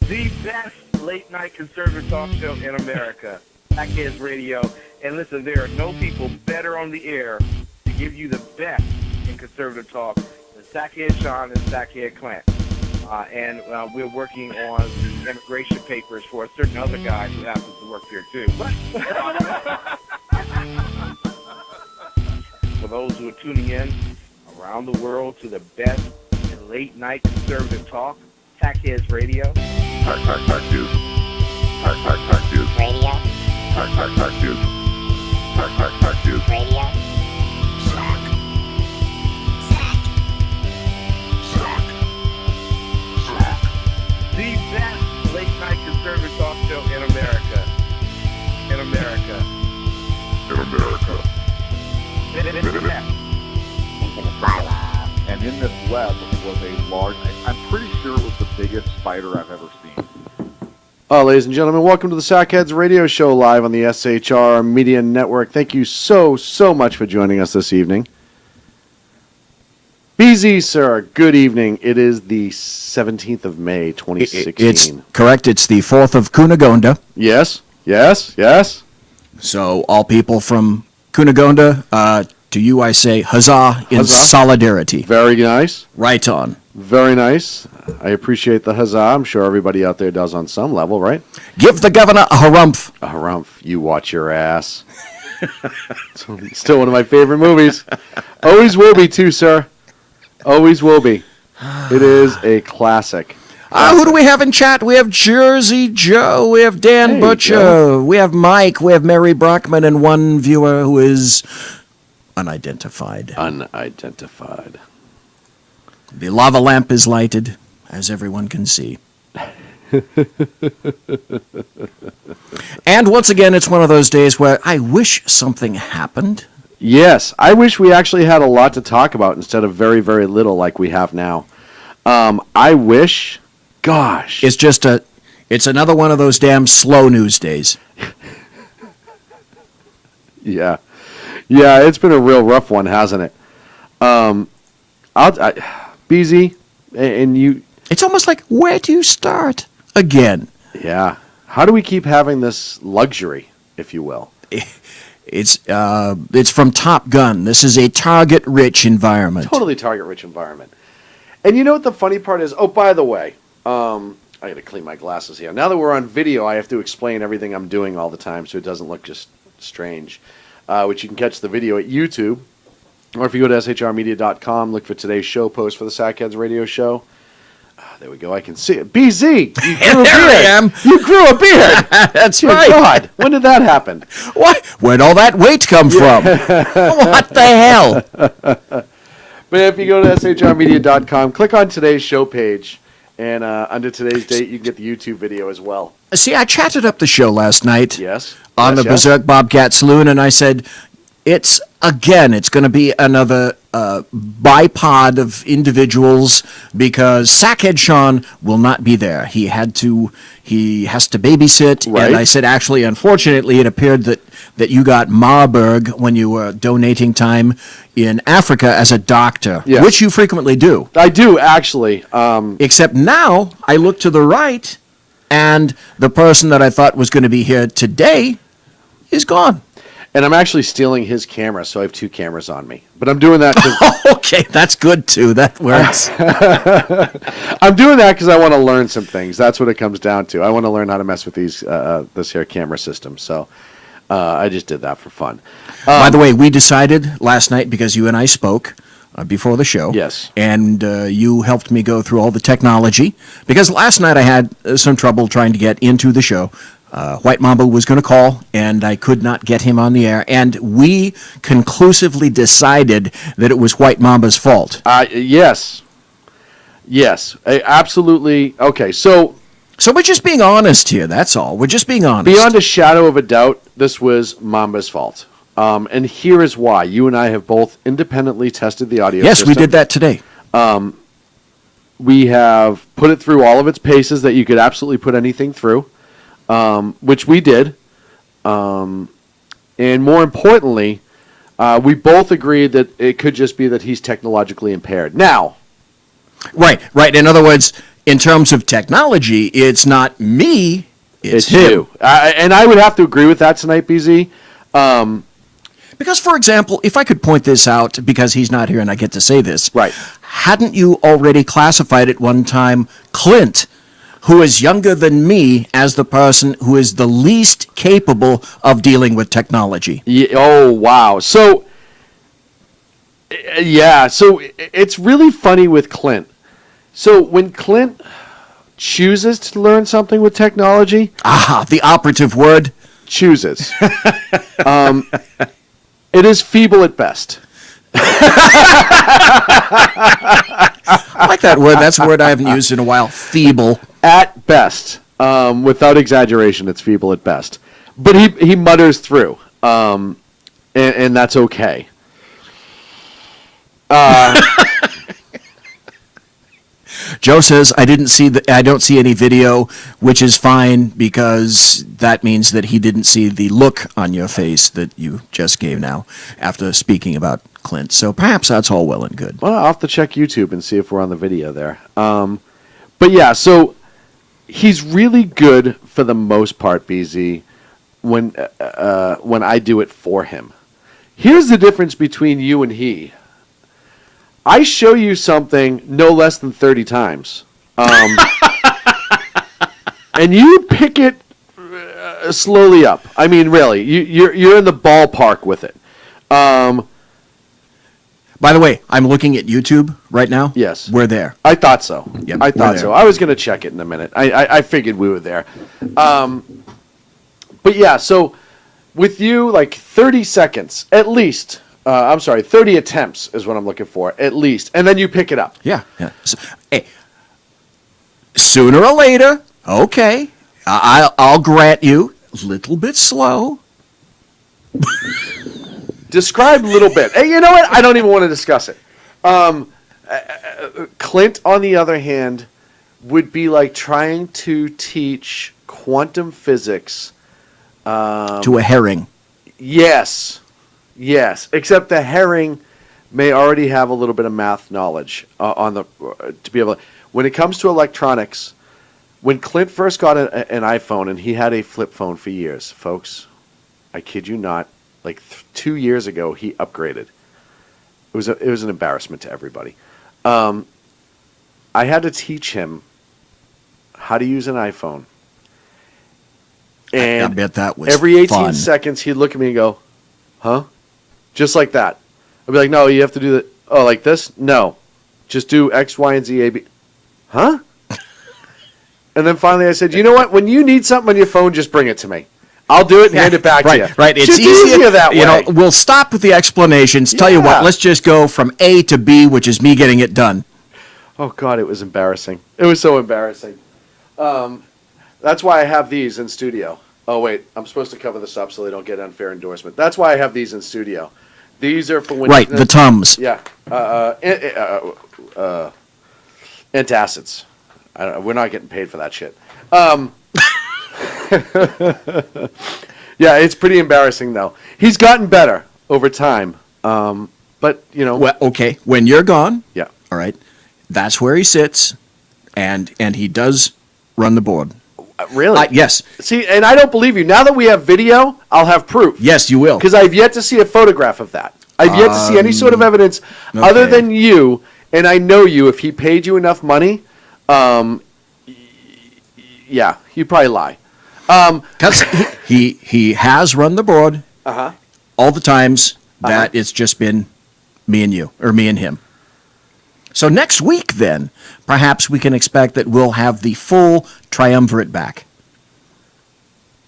The best late night conservative talk show in America, Sackheads Radio. And listen, there are no people better on the air to give you the best in conservative talk than Sackhead Sean and Sackhead Clint. And we're working on the immigration papers for a certain other guy who happens to work here too. But for those who are tuning in around the world to the best in late night conservative talk, Sackheads Radio. Sack News. Sack News. Radio. Sack News. Sack News. Radio. Sack. The best late night conservative talk show in America. In America. In America. The best. Into the bylaw. And in this web was a large, I'm pretty sure it was the biggest spider I've ever seen. Ladies and gentlemen, welcome to the Sackheads Radio Show live on the SHR Media Network. Thank you so much for joining us this evening. BZ, sir, good evening. It is the 17th of May, 2016. It's correct. It's the 4th of Cunegonda. Yes. So all people from Cunegonda, to you I say huzzah in Huzzah. solidarity. Very nice. Right on. Very nice. I appreciate the huzzah. I'm sure everybody out there does on some level, right? Give the governor a harumph. A harumph. You watch your ass. Still one of my favorite movies. Always will be, too, sir. Always will be. It is a classic. Who do we have in chat? We have Jersey Joe. We have Dan Hey, Butcher. Joe. We have Mike. We have Mary Brockman and one viewer who is unidentified. Unidentified. The lava lamp is lighted, as everyone can see. And once again, it's one of those days where I wish something happened. Yes, I wish we actually had a lot to talk about instead of very, very little like we have now. I wish, gosh. It's another one of those damn slow news days. Yeah, it's been a real rough one, hasn't it? BZ, and you. It's almost like, where do you start again? Yeah. How do we keep having this luxury, if you will? It's from Top Gun. This is a target-rich environment. Totally target-rich environment. And you know what the funny part is? Oh, by the way, I got to clean my glasses here. Now that we're on video, I have to explain everything I'm doing all the time so it doesn't look just strange, which you can catch the video at YouTube. Or if you go to shrmedia.com, look for today's show post for the Sackheads Radio Show. There we go. I can see it. BZ, you grew a beard. I am. You grew a beard. That's Dear right. God, when did that happen? What? Where'd all that weight come from? What the hell? But if you go to shrmedia.com, click on today's show page, and under today's date, you can get the YouTube video as well. See, I chatted up the show last night Yes. on Yes, the yes. Berserk Bobcat Saloon, and I said, it's going to be another bipod of individuals because Sackhead Sean will not be there. He has to babysit, Right. and I said, actually, unfortunately, it appeared that you got Marburg when you were donating time in Africa as a doctor, Yes. which you frequently do. I do, actually. Except now, I look to the right, and the person that I thought was going to be here today is gone. And I'm actually stealing his camera, so I have two cameras on me. But I'm doing that because Okay, that's good too. That works. I'm doing that because I want to learn some things. That's what it comes down to. I want to learn how to mess with this here camera system. So I just did that for fun. By the way, we decided last night because you and I spoke before the show. Yes. And you helped me go through all the technology because last night I had some trouble trying to get into the show. White Mamba was going to call, and I could not get him on the air. And we conclusively decided that it was White Mamba's fault. Yes. Absolutely. Okay, so So we're just being honest here, that's all. We're just being honest. beyond a shadow of a doubt, this was Mamba's fault. And here is why. You and I have both independently tested the audio Yes, system. we did that today. We have put it through all of its paces that you could absolutely put anything through, which we did. And more importantly, we both agreed that it could just be that he's technologically impaired. Now, Right. In other words, in terms of technology, it's not me, it's him. you. And I would have to agree with that tonight, BZ. Because, for example, if I could point this out, because he's not here and I get to say this. Right. Hadn't you already classified at one time Clint, who is younger than me, as the person who is the least capable of dealing with technology? Yeah, oh, wow. So, yeah, so it's really funny with Clint. So when Clint chooses to learn something with technology, Ah, the operative word. chooses. It is feeble at best. I like that word. That's a word I haven't used in a while. Feeble. At best. Without exaggeration, it's feeble at best. But he mutters through. And that's okay. Joe says, I don't see any video, which is fine because that means that he didn't see the look on your face that you just gave now after speaking about Clint. So perhaps that's all well and good. Well, I'll have to check YouTube and see if we're on the video there. But yeah, so he's really good for the most part, BZ, when I do it for him. Here's the difference between you and he. I show you something no less than 30 times. And you pick it slowly up. I mean, really, you're in the ballpark with it. By the way, I'm looking at YouTube right now. Yes. We're there. I thought so. Yep, I we're thought there. so. I was going to check it in a minute. I figured we were there. But yeah, so with you, like 30 seconds at least. 30 attempts is what I'm looking for, at least. And then you pick it up. Yeah. So, hey, sooner or later, okay, I'll grant you a little bit slow. Describe a little bit. Hey, you know what? I don't even want to discuss it. Clint, on the other hand, would be like trying to teach quantum physics. To a herring. Yes, except the herring may already have a little bit of math knowledge to be able to. When it comes to electronics, when Clint first got an iPhone, and he had a flip phone for years, folks, I kid you not, like 2 years ago, he upgraded. It was an embarrassment to everybody. I had to teach him how to use an iPhone. And I bet that was every 18 fun. seconds, he'd look at me and go, huh? Just like that. I'd be like, no, you have to do that. Oh, like this? No. Just do X, Y, and Z, A, B. Huh? And then finally I said, you know what? When you need something on your phone, just bring it to me. I'll do it and hand it back to you. Right. It's just easier that way. You know, we'll stop with the explanations. Tell you Yeah. what, let's just go from A to B, which is me getting it done. Oh, God, it was embarrassing. It was so embarrassing. That's why I have these in studio. Oh, wait, I'm supposed to cover this up so they don't get unfair endorsement. That's why I have these in studio. These are for when... Right, the Tums. Yeah. Antacids. We're not getting paid for that shit. Yeah, it's pretty embarrassing, though. He's gotten better over time. But, you know... Well, okay, when you're gone, Yeah. all right, that's where he sits, and he does run the board. Really? Yes. See, and I don't believe you. Now that we have video, I'll have proof. Yes, you will. Because I've yet to see a photograph of that. I've yet to see any sort of evidence other okay. than you, and I know you, if he paid you enough money, yeah, he'd probably lie. Because he has run the board Uh-huh. all the times that it's just been me and you, or me and him. So next week, then, perhaps we can expect that we'll have the full triumvirate back.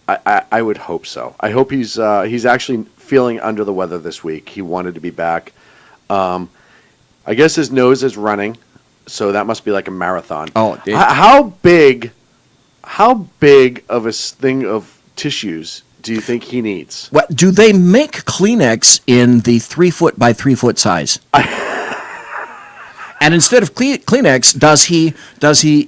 I would hope so. I hope he's actually feeling under the weather this week. He wanted to be back. I guess his nose is running, so that must be like a marathon. Oh, How big of a thing of tissues do you think he needs? What, do they make Kleenex in the 3 foot by 3 foot size? And instead of Kleenex, does he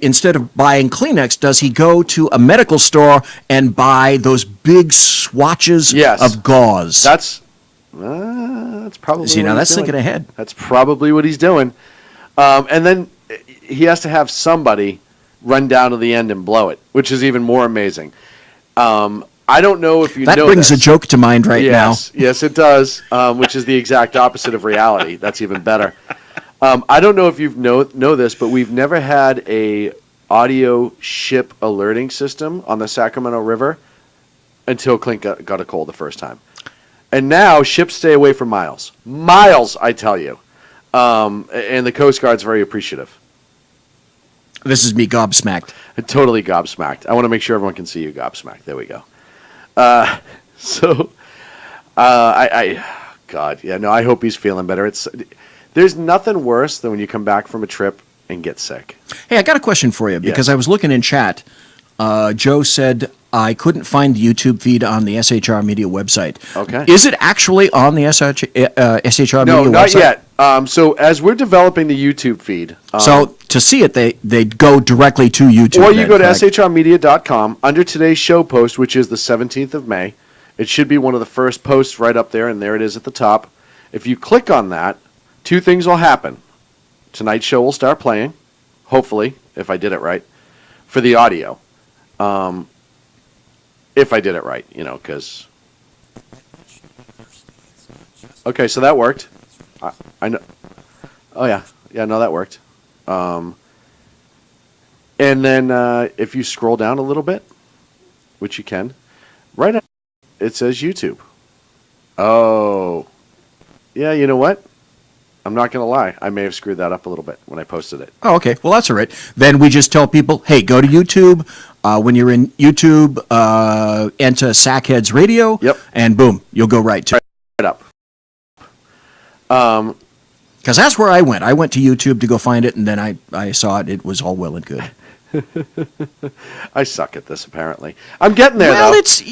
instead of buying Kleenex, does he go to a medical store and buy those big swatches Yes. of gauze? That's probably. See, what now he's that's doing. thinking ahead. That's probably what he's doing. And then he has to have somebody run down to the end and blow it, which is even more amazing. I don't know if you That know brings this. a joke to mind right Yes, it does, which is the exact opposite of reality. That's even better. I don't know if you know this, but we've never had a audio ship alerting system on the Sacramento River until Clint got a cold the first time. And now ships stay away for miles. Miles, I tell you. And the Coast Guard's very appreciative. now. This is me gobsmacked. Totally gobsmacked. I want to make sure everyone can see you gobsmacked. There we go. God, yeah, no, I hope he's feeling better. There's nothing worse than when you come back from a trip and get sick. Hey, I got a question for you because Yes. I was looking in chat. Joe said I couldn't find the YouTube feed on the SHR Media website. Okay. Is it actually on the SHR No, Media not website? yet. So as we're developing the YouTube feed, So to see it, they go directly to YouTube. or you then, go to correct? shrmedia.com under today's show post, which is the 17th of May. It should be one of the first posts right up there, and there it is at the top. If you click on that, two things will happen. Tonight's show will start playing, hopefully, if I did it right, for the audio. If I did it right, because... Okay, so that worked. I know. Oh, yeah. Yeah, no, that worked. And then if you scroll down a little bit, which you can, right up, it says YouTube. Oh. Yeah, you know what? I'm not going to lie. I may have screwed that up a little bit when I posted it. Oh, okay. Well, that's all right. Then we just tell people, hey, go to YouTube. When you're in YouTube, enter Sackheads Radio. Yep. And boom, you'll go right to it. Right up. Because that's where I went. I went to YouTube to go find it, and then I saw it. It was all well and good. I suck at this, apparently. I'm getting there, Well, though. it's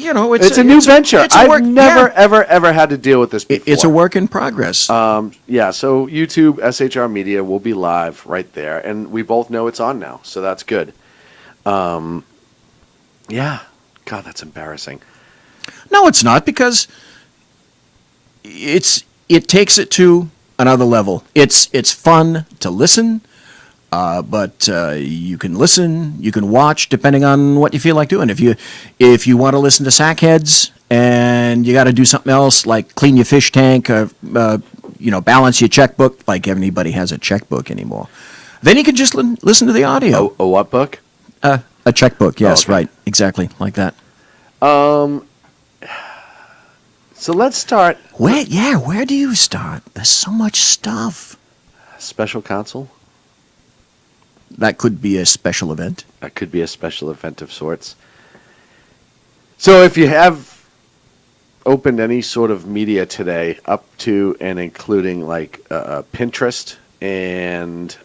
a new venture. It's a I've work, never, yeah. ever had to deal with this before. It's a work in progress. Yeah, so YouTube, SHR Media will be live right there, and we both know it's on now, so that's good. Yeah, God, that's embarrassing. No, it's not, because it takes it to another level. It's fun to listen, but you can listen, you can watch, depending on what you feel like doing. If you want to listen to Sackheads and you got to do something else like clean your fish tank or balance your checkbook, like anybody has a checkbook anymore, then you can just listen to the audio. A what book? A checkbook, yes, okay. right, exactly like that. So let's start. Where do you start? There's so much stuff. Special counsel. That could be a special event. That could be a special event of sorts. So if you have opened any sort of media today, up to and including like Pinterest and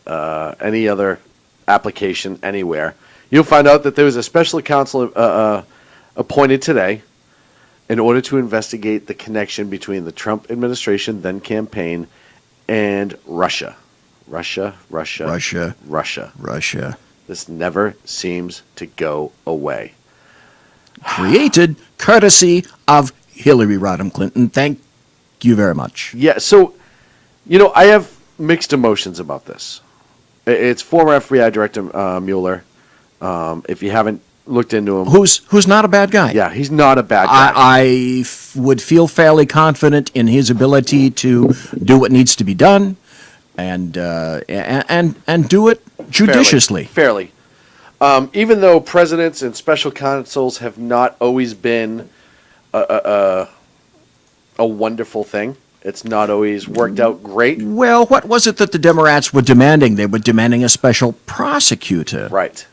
any other application anywhere, you'll find out that there was a special counsel appointed today in order to investigate the connection between the Trump administration, then campaign, and Russia. Russia. This never seems to go away. Created courtesy of Hillary Rodham Clinton. Thank you very much. Yeah, so, I have mixed emotions about this. It's former FBI Director Mueller. If you haven't looked into him. Who's not a bad guy. Yeah, he's not a bad guy. I would feel fairly confident in his ability to do what needs to be done, and do it judiciously. Fairly. Even though presidents and special counsels have not always been a wonderful thing, it's not always worked out great. Well, what was it that the Democrats were demanding? They were demanding a special prosecutor. Right.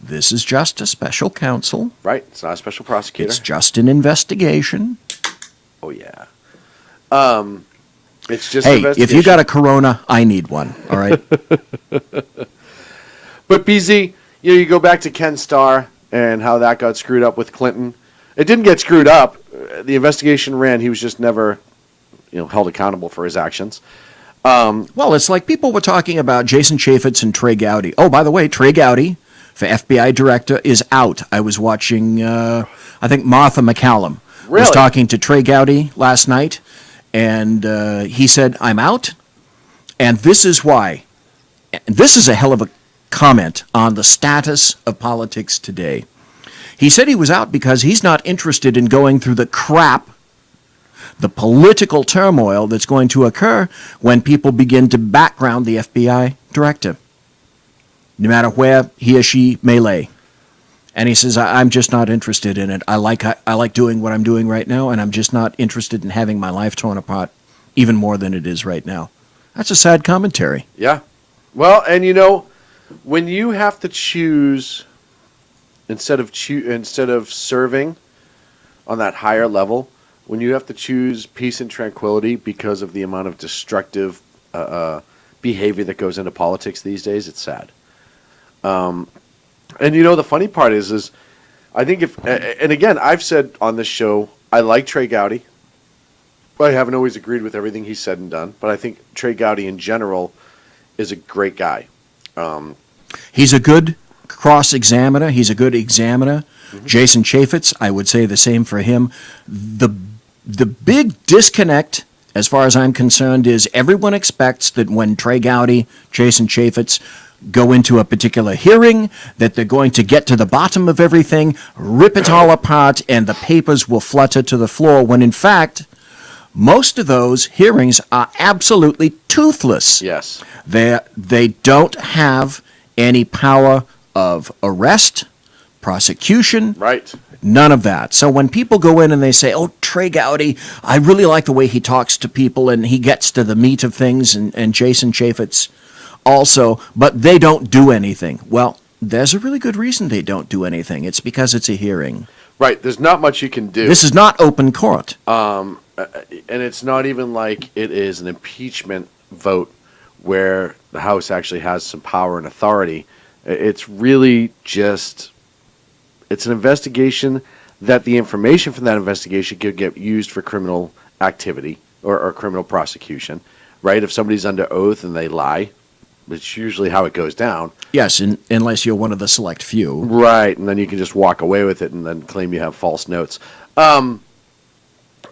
This is just a special counsel. Right. It's not a special prosecutor. It's just an investigation. Oh, yeah. It's just Hey, investigation. if you got a Corona, I need one. All right. But BZ, you go back to Ken Starr and how that got screwed up with Clinton. It didn't get screwed up. The investigation ran. He was just never, held accountable for his actions. Well, it's like people were talking about Jason Chaffetz and Trey Gowdy. Oh, by the way, Trey Gowdy, for FBI director, is out. I was watching, I think Martha McCallum was Really? talking to Trey Gowdy last night, and he said, I'm out, and this is why. And this is a hell of a comment on the status of politics today. He said he was out because he's not interested in going through the crap, the political turmoil that's going to occur when people begin to background the FBI director, no matter where he or she may lay. And he says, I'm just not interested in it. I like doing what I'm doing right now, and I'm just not interested in having my life torn apart even more than it is right now. That's a sad commentary. Yeah. Well, and you know, when you have to choose instead of serving on that higher level, when you have to choose peace and tranquility because of the amount of destructive behavior that goes into politics these days, it's sad. And you know, the funny part is I think and again, I've said on this show, I like Trey Gowdy. I haven't always agreed with everything he's said and done, but I think Trey Gowdy in general is a great guy. He's a good cross-examiner. He's a good examiner. Mm-hmm. Jason Chaffetz, I would say the same for him. The big disconnect, as far as I'm concerned, is everyone expects that when Trey Gowdy, Jason Chaffetz go into a particular hearing, that they're going to get to the bottom of everything, rip it all apart, and the papers will flutter to the floor, when in fact, most of those hearings are absolutely toothless. Yes. They don't have any power of arrest, prosecution. Right. None of that. So when people go in and they say, oh, Trey Gowdy, I really like the way he talks to people and he gets to the meat of things, and Jason Chaffetz also, but they don't do anything. Well, there's a really good reason they don't do anything. It's because it's a hearing. Right. There's not much you can do. This is not open court. And it's not even like it is an impeachment vote where the House actually has some power and authority. It's really just, it's an investigation that the information from that investigation could get used for criminal activity or criminal prosecution, right? If somebody's under oath and they lie, it's usually how it goes down. Yes, unless you're one of the select few. Right, and then you can just walk away with it and then claim you have false notes.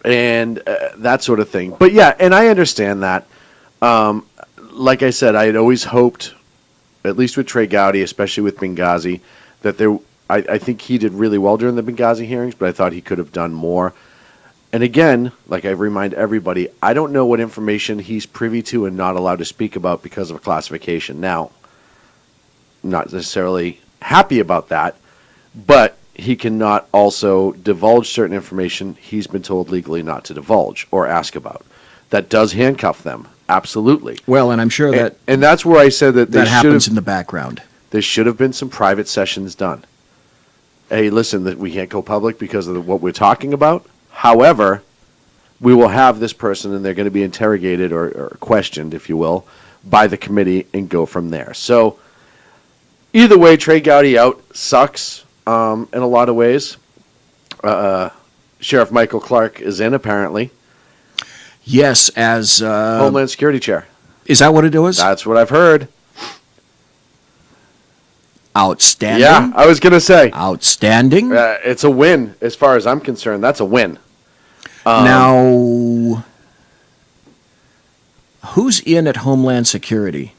And that sort of thing. But yeah, and I understand that. Like I said, I had always hoped, at least with Trey Gowdy, especially with Benghazi, that I think he did really well during the Benghazi hearings, but I thought he could have done more. And again, like I remind everybody, I don't know what information he's privy to and not allowed to speak about because of a classification. Now, I'm not necessarily happy about that, but he cannot also divulge certain information he's been told legally not to divulge or ask about. That does handcuff them, absolutely. Well, and I'm sure that and that's where I said that that happens in the background. There should have been some private sessions done. Hey, listen, that we can't go public because of what we're talking about. However, we will have this person and they're going to be interrogated or questioned, if you will, by the committee and go from there. So either way, Trey Gowdy out sucks in a lot of ways. Sheriff Michael Clark is in, apparently. Yes, as Homeland Security Chair. Is that what it was? That's what I've heard. Outstanding. Yeah, I was going to say. Outstanding. It's a win as far as I'm concerned. That's a win. Now, who's in at Homeland Security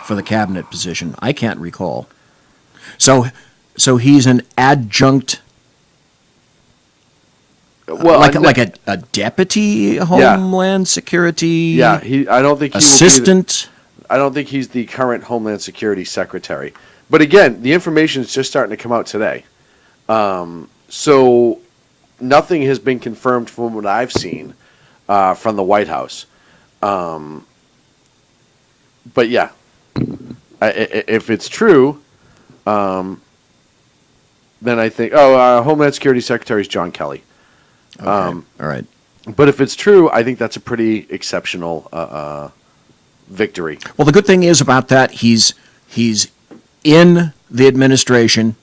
for the cabinet position? I can't recall. So he's an adjunct, well, like a deputy Homeland Security. Yeah, I don't think he assistant. I don't think he's the current Homeland Security Secretary. But again, the information is just starting to come out today. So nothing has been confirmed from what I've seen from the White House. But yeah, if it's true, then I think, Homeland Security Secretary is John Kelly. Okay. All right. But if it's true, I think that's a pretty exceptional victory. Well, the good thing is about that, he's in the administration,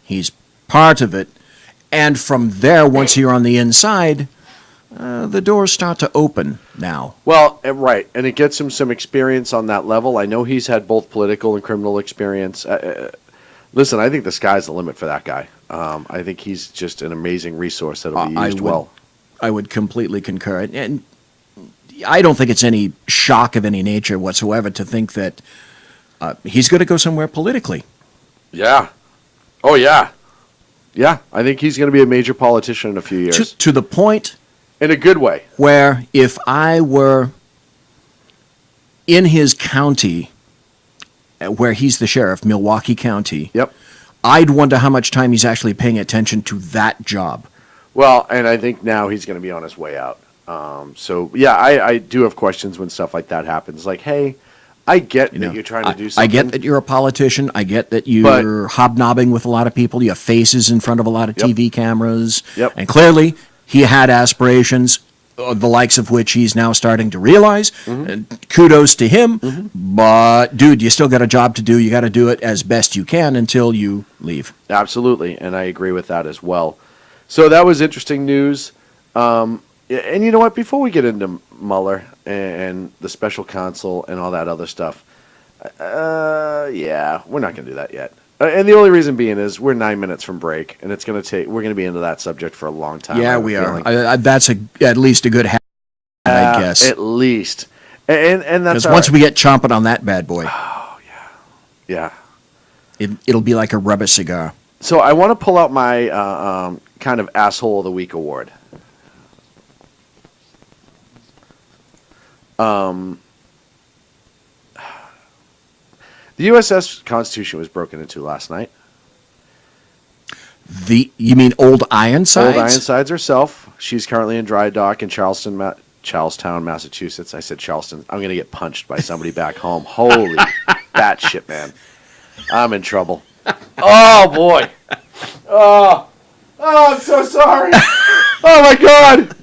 he's part of it, and from there, once you're on the inside, the doors start to open now. Well, right, and it gets him some experience on that level. I know he's had both political and criminal experience. Listen, I think the sky's the limit for that guy. I think he's just an amazing resource that'll be used well. I would completely concur. And I don't think it's any shock of any nature whatsoever to think that he's going to go somewhere politically. Yeah. Oh, yeah. Yeah, I think he's going to be a major politician in a few years. To the point In a good way. where if I were in his county, where he's the sheriff, Milwaukee County, Yep. I'd wonder how much time he's actually paying attention to that job. Well, and I think now he's going to be on his way out. So, yeah, I do have questions when stuff like that happens. Like, hey, I get that you're trying to do something. I get that you're a politician. I get that you're hobnobbing with a lot of people. You have faces in front of a lot of TV cameras. Yep. And clearly, he had aspirations, the likes of which he's now starting to realize. And kudos to him. But, dude, you still got a job to do. You got to do it as best you can until you leave. Absolutely, and I agree with that as well. So that was interesting news. And you know what? Before we get into Mueller and the special counsel and all that other stuff, yeah, we're not going to do that yet. And the only reason being is we're 9 minutes from break, and it's going to take. We're going to be into that subject for a long time. Yeah, we are. That's at least a good half, I guess. At least, and that's Because once we get chomping on that bad boy, yeah. it'll be like a rubber cigar. So I want to pull out my kind of asshole of the week award. The USS Constitution was broken into last night. You mean Old Ironsides? Old Ironsides herself. She's currently in dry dock in Charlestown, Massachusetts. I said Charleston. I'm going to get punched by somebody back home. Holy batshit, man. I'm in trouble. Oh, boy. Oh, I'm so sorry. Oh, my God.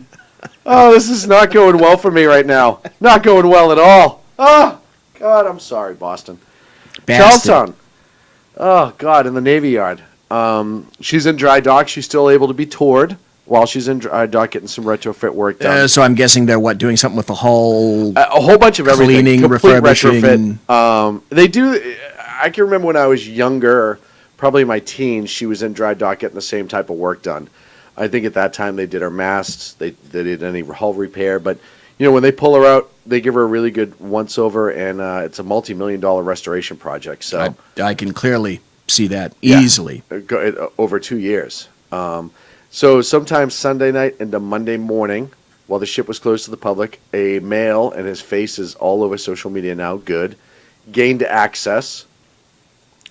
Oh, this is not going well for me right now. Not going well at all. Oh, God, I'm sorry, Boston. Bastard. Charlestown. Oh, God, in the Navy Yard. She's in dry dock. She's still able to be toured while she's in dry dock getting some retrofit work done. So I'm guessing they're doing something with the hull. A whole bunch of everything. Cleaning, Complete refurbishing. retrofit. They do. I can remember when I was younger, probably in my teens, she was in dry dock getting the same type of work done. I think at that time they did her masts. They did any hull repair. But, you know, when they pull her out, they give her a really good once-over, and it's a multi-million-dollar restoration project. So I can clearly see that easily. Over 2 years. So sometime Sunday night into Monday morning, while the ship was closed to the public, a male, and his face is all over social media now, gained access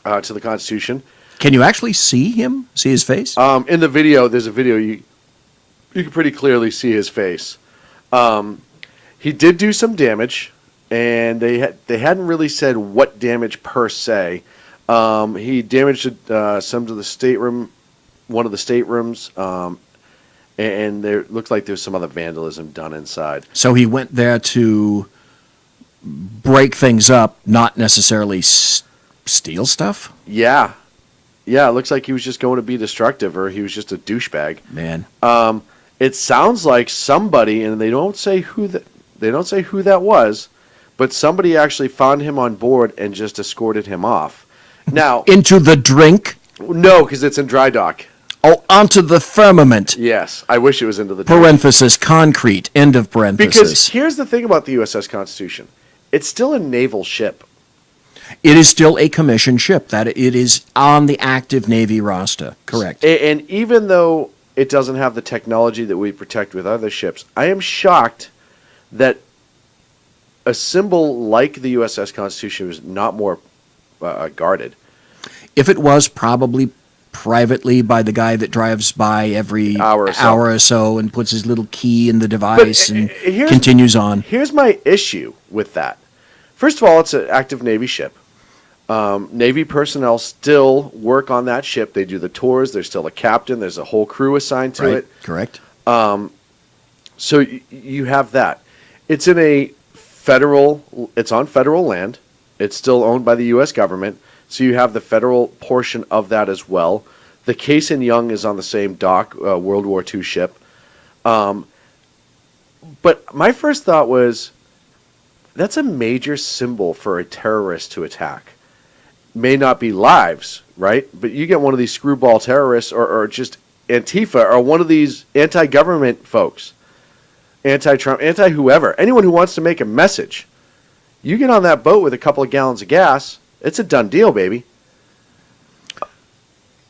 to the Constitution. Can you actually see him? See his face? In the video, there's a video, you can pretty clearly see his face. He did do some damage, and they hadn't really said what damage per se. He damaged some to the stateroom, one of the staterooms, and there looks like there's some other vandalism done inside. So he went there to break things up, not necessarily steal stuff? Yeah, it looks like he was just going to be destructive, or he was just a douchebag. Man. It sounds like somebody, and they don't say who that was, but somebody actually found him on board and just escorted him off. Now, Into the drink? no, because it's in dry dock. Oh, onto the firmament. Yes, I wish it was into the Parenthesis, concrete, end of parenthesis. Because here's the thing about the USS Constitution. It's still a naval ship. It is still a commissioned ship. That it is on the active Navy roster. Correct. And even though it doesn't have the technology that we protect with other ships, I am shocked that a symbol like the USS Constitution was not more guarded. If it was, probably privately by the guy that drives by every Hour or so. and puts his little key in the device and here's- continues on. Here's my issue with that. First of all, it's an active Navy ship. Navy personnel still work on that ship. They do the tours. There's still a captain. There's a whole crew assigned to it. Correct. So you have that. It's in it's on federal land. It's still owned by the U.S. government. So you have the federal portion of that as well. The Case and Young is on the same dock, World War II ship. But my first thought was, that's a major symbol for a terrorist to attack. May not be lives, right? But you get one of these screwball terrorists or just Antifa or one of these anti-government folks, anti-Trump, anti-whoever, anyone who wants to make a message. You get on that boat with a couple of gallons of gas, It's a done deal, baby.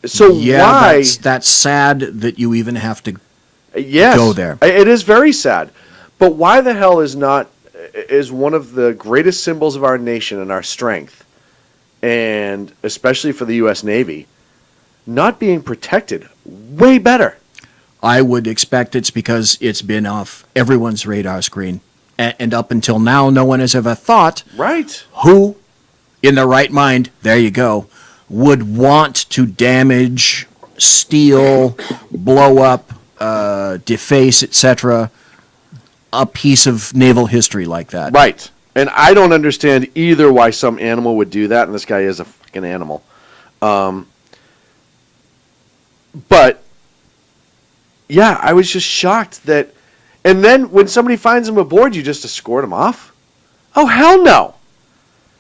So Yeah, why? that's sad that you even have to. Yes, go there. It is very sad. But why the hell is one of the greatest symbols of our nation and our strength, and especially for the U.S. Navy, not being protected way better? I would expect it's because it's been off everyone's radar screen. And up until now, no one has ever thought Right. who, in their right mind, there you go, would want to damage, steal, blow up, deface, etc., a piece of naval history like that. Right. And I don't understand either why some animal would do that, and this guy is a fucking animal. But, yeah, I was just shocked that... And then when somebody finds him aboard, you just escort him off? Oh, hell no.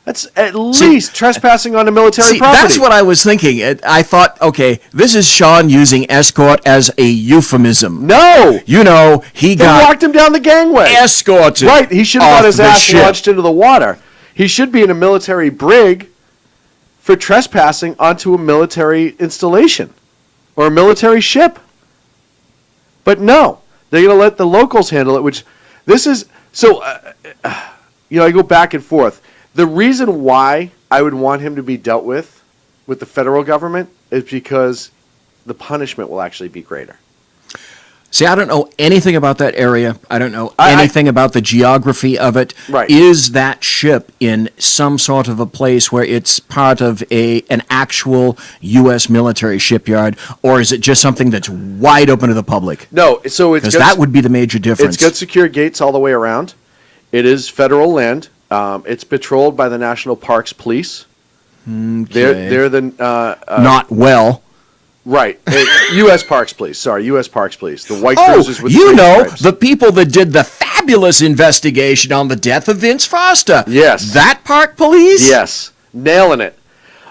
That's at least trespassing on a military property. That's what I was thinking. I thought, okay, this is Sean using escort as a euphemism. No! You know, he They got walked him down the gangway. escorted. Right, he should have off got his the ass ship. launched into the water. He should be in a military brig for trespassing onto a military installation or a military ship. But no, they're going to let the locals handle it, which this is... So, I go back and forth. The reason why I would want him to be dealt with the federal government is because the punishment will actually be greater. See, I don't know anything about that area. I don't know anything about the geography of it. Right. Is that ship in some sort of a place where it's part of an actual U.S. military shipyard, or is it just something that's wide open to the public? No, so it's... Because that would be the major difference. It's got secure gates all the way around. It is federal land. It's patrolled by the National Parks Police. Okay. They're the Not well. right U.S. Parks Police. Sorry, U.S. Parks Police. The white Oh, cruisers with you the know, stripes. the people that did the fabulous investigation on the death of Vince Foster. Yes. That park police? Yes, nailing it.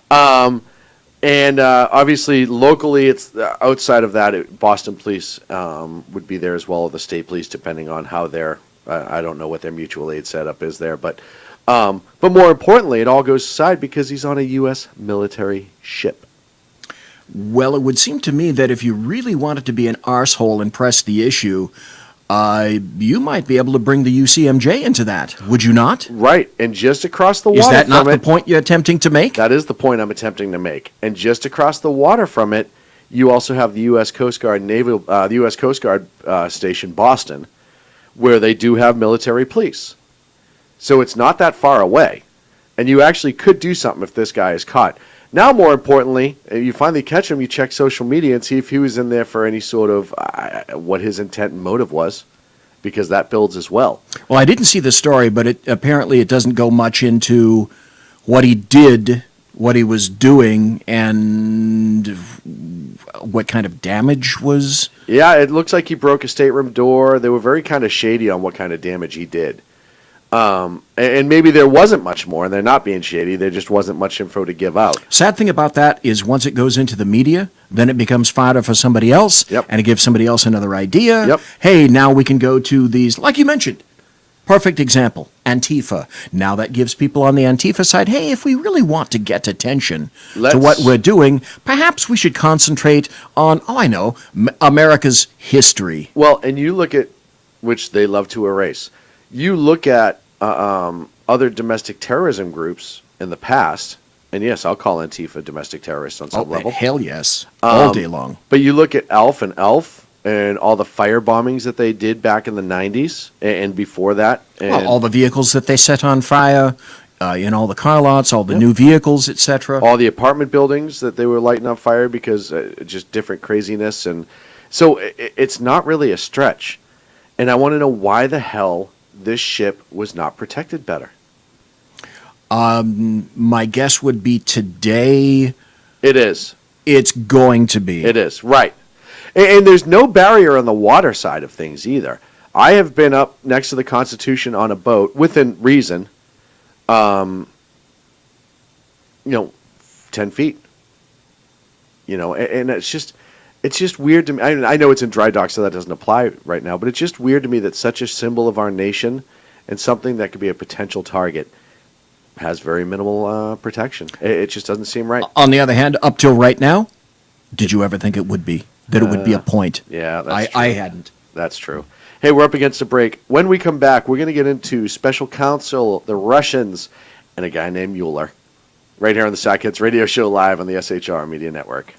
And obviously, locally, it's outside of that. Boston Police would be there as well, or the state police, depending on how their I don't know what their mutual aid setup is there, but more importantly, it all goes aside because he's on a U.S. military ship. Well, it would seem to me that if you really wanted to be an arsehole and press the issue, you might be able to bring the UCMJ into that. Would you not? Right, and just across the water Is that not from the it, point you're attempting to make? that is the point I'm attempting to make. And just across the water from it, you also have the U.S. Coast Guard the U.S. Coast Guard station, Boston, where they do have military police. So it's not that far away. And you actually could do something if this guy is caught. Now, more importantly, if you finally catch him, you check social media and see if he was in there for any sort of what his intent and motive was, because that builds as well. Well, I didn't see the story, but apparently it doesn't go much into what he did, what he was doing, and what kind of damage was... Yeah, it looks like he broke a stateroom door. They were very kind of shady on what kind of damage he did. And maybe there wasn't much more, and they're not being shady. There just wasn't much info to give out. Sad thing about that is once it goes into the media, then it becomes fodder for somebody else, Yep. and it gives somebody else another idea. Yep. Hey, now we can go to these, like you mentioned, perfect example, Antifa. Now that gives people on the Antifa side, hey, if we really want to get attention to what we're doing, perhaps we should concentrate on, America's history. Well, and you look at, which they love to erase, you look at other domestic terrorism groups in the past, and yes, I'll call Antifa domestic terrorists on some level. Hell yes, all day long. But you look at ALF and all the fire bombings that they did back in the 90s and before that. And Well, all the vehicles that they set on fire, all the car lots, all the new vehicles, etc. all the apartment buildings that they were lighting on fire because just different craziness. And so it's not really a stretch. And I want to know why the hell this ship was not protected better. My guess would be today It is. it's going to be. It is, right. And there's no barrier on the water side of things either. I have been up next to the Constitution on a boat, within reason, 10 feet. And it's just weird to me. I know it's in dry dock, so that doesn't apply right now, but it's just weird to me that such a symbol of our nation and something that could be a potential target has very minimal protection. It just doesn't seem right. On the other hand, up till right now, did you ever think it would be? That it would be a point? Yeah, that's true. I hadn't. That's true. Hey, we're up against a break. When we come back, we're going to get into special counsel, the Russians, and a guy named Mueller. Right here on the Sackheads Radio Show live on the SHR Media Network.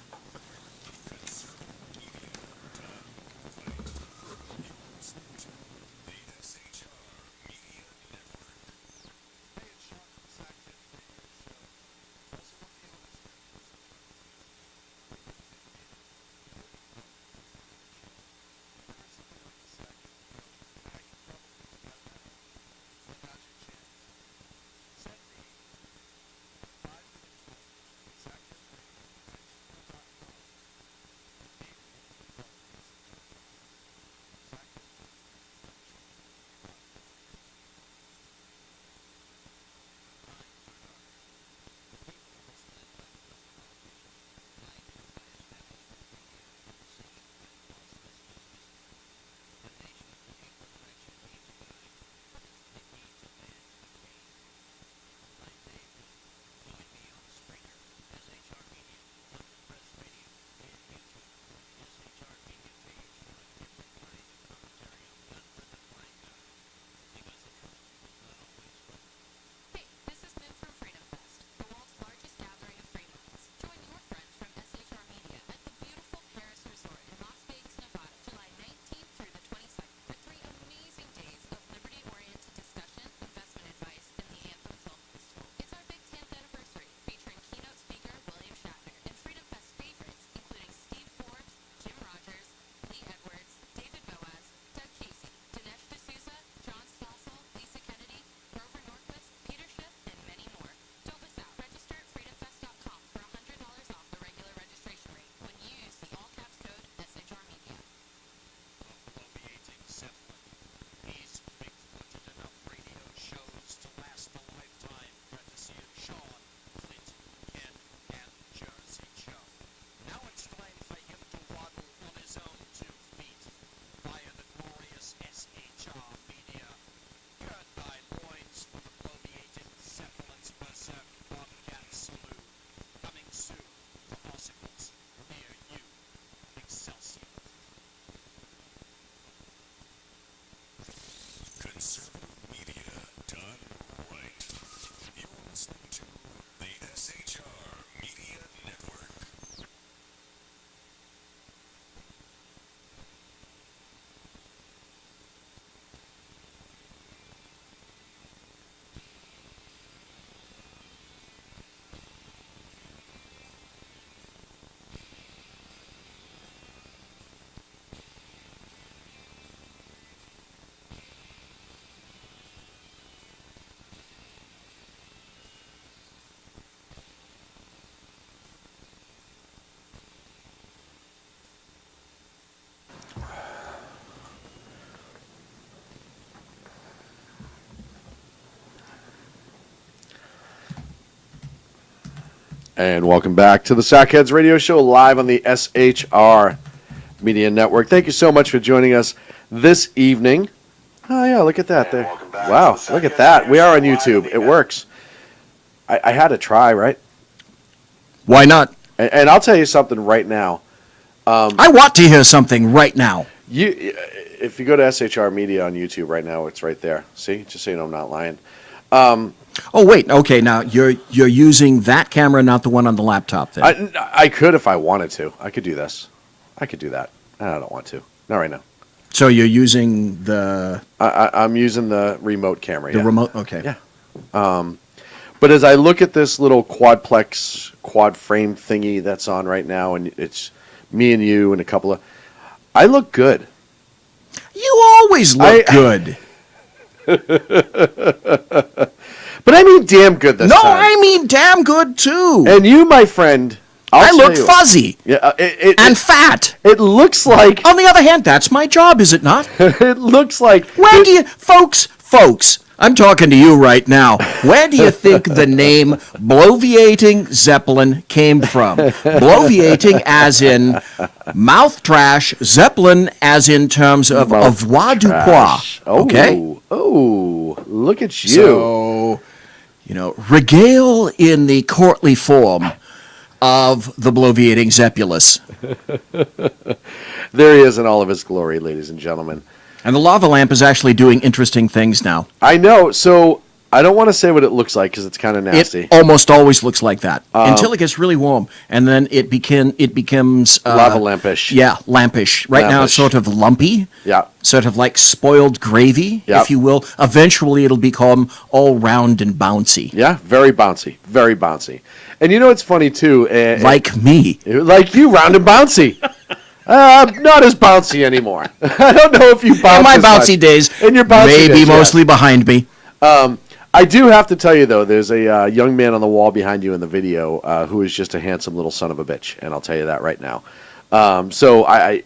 And welcome back to the Sackheads Radio Show live on the SHR Media Network. Thank you so much for joining us this evening. Oh, yeah, look at that there. Wow, look at that. We are on YouTube. It works. I had to try, right? Why not? And I'll tell you something right now. I want to hear something right now. If you go to SHR Media on YouTube right now, it's right there. See? Just so you know I'm not lying. Oh, wait. Okay, now you're using that camera, not the one on the laptop then. I could if I wanted to. I could do this. I could do that. I don't want to. Not right now. So you're using the... I'm using the remote camera. The remote? Okay. Yeah. But as I look at this little quadplex, quad frame thingy that's on right now, and it's me and you and a couple of... I look good. You always look good. But I mean damn good this time. No, I mean damn good too. And you, my friend... I look fuzzy. Yeah, and fat. It looks like... On the other hand, that's my job, is it not? It looks like... Where do you... Folks, I'm talking to you right now. Where do you think the name Bloviating Zeppelin came from? Bloviating as in mouth trash, Zeppelin as in terms of avoirdupois. Okay? Oh, look at you. So, regale in the courtly form of the bloviating Zepulus. There he is in all of his glory, ladies and gentlemen. And the lava lamp is actually doing interesting things now. I know. So I don't want to say what it looks like because it's kind of nasty. It almost always looks like that until it gets really warm, and then it becomes Lava lampish. Yeah, lampish. Right now, it's Lampish. sort of lumpy. Yeah. Sort of like spoiled gravy, Yeah. if you will. Eventually, it'll become all round and bouncy, Yeah, very bouncy. Very bouncy. And you know what's funny, too? like me. Like you, round and bouncy. Not as bouncy anymore. I don't know if you bounce In my as much. bouncy days, In your bouncy maybe days, yes. mostly behind me. I do have to tell you, though, there's a young man on the wall behind you in the video who is just a handsome little son of a bitch, and I'll tell you that right now. So I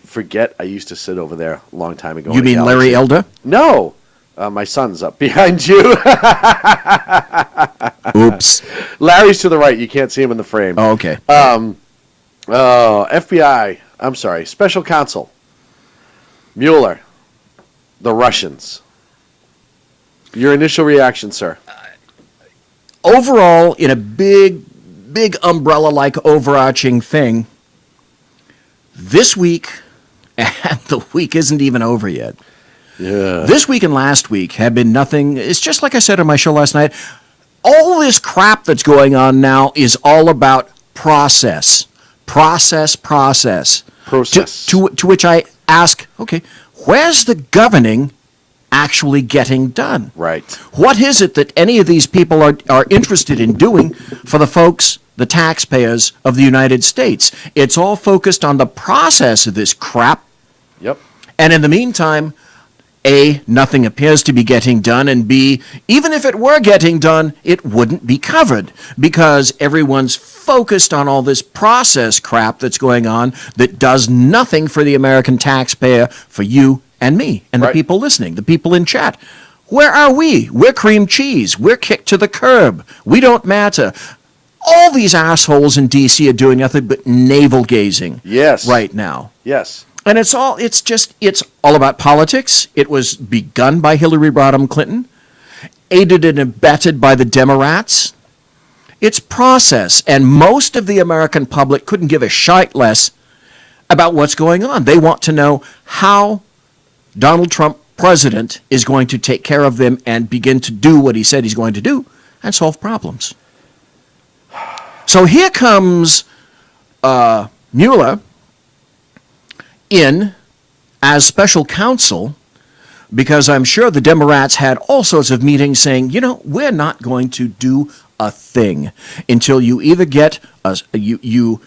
forget I used to sit over there a long time ago. You mean Larry Elder? No. My son's up behind you. Oops. Larry's to the right. You can't see him in the frame. Oh, okay. FBI. I'm sorry. Special Counsel. Mueller. The Russians. Your initial reaction, sir? Overall, in a big umbrella-like overarching thing, this week, and the week isn't even over yet. Yeah. This week and last week have been nothing. It's just like I said on my show last night. All this crap that's going on now is all about process. Process. Process. To which I ask, okay, where's the governing actually getting done? Right. What is it that any of these people are interested in doing for the folks, the taxpayers of the United States? It's all focused on the process of this crap. Yep. And in the meantime, A, nothing appears to be getting done, and B, even if it were getting done, it wouldn't be covered because everyone's focused on all this process crap that's going on that does nothing for the American taxpayer, for you and me, and the Right. people listening, the people in chat. Where are we? We're cream cheese. We're kicked to the curb. We don't matter. All these assholes in D.C. are doing nothing but navel gazing Yes. right now. Yes. And it's all about politics. It was begun by Hillary Rodham Clinton, aided and abetted by the Democrats. It's process, and most of the American public couldn't give a shite less about what's going on. They want to know how Donald Trump, president, is going to take care of them and begin to do what he said he's going to do and solve problems. So here comes Mueller in as special counsel, because I'm sure the Democrats had all sorts of meetings saying, we're not going to do a thing until you either get you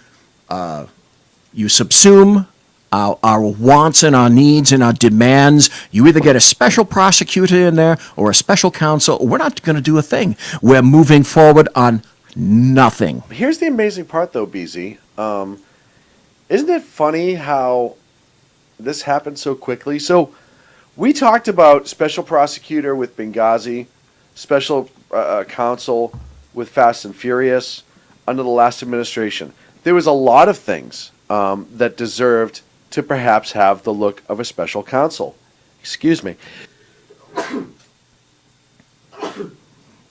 subsume our wants and our needs and our demands. You either get a special prosecutor in there or a special counsel. We're not going to do a thing. We're moving forward on nothing. Here's the amazing part, though, BZ. Isn't it funny how this happened so quickly? So we talked about special prosecutor with Benghazi, special counsel with Fast and Furious under the last administration. There was a lot of things that deserved to perhaps have the look of a special counsel. Excuse me.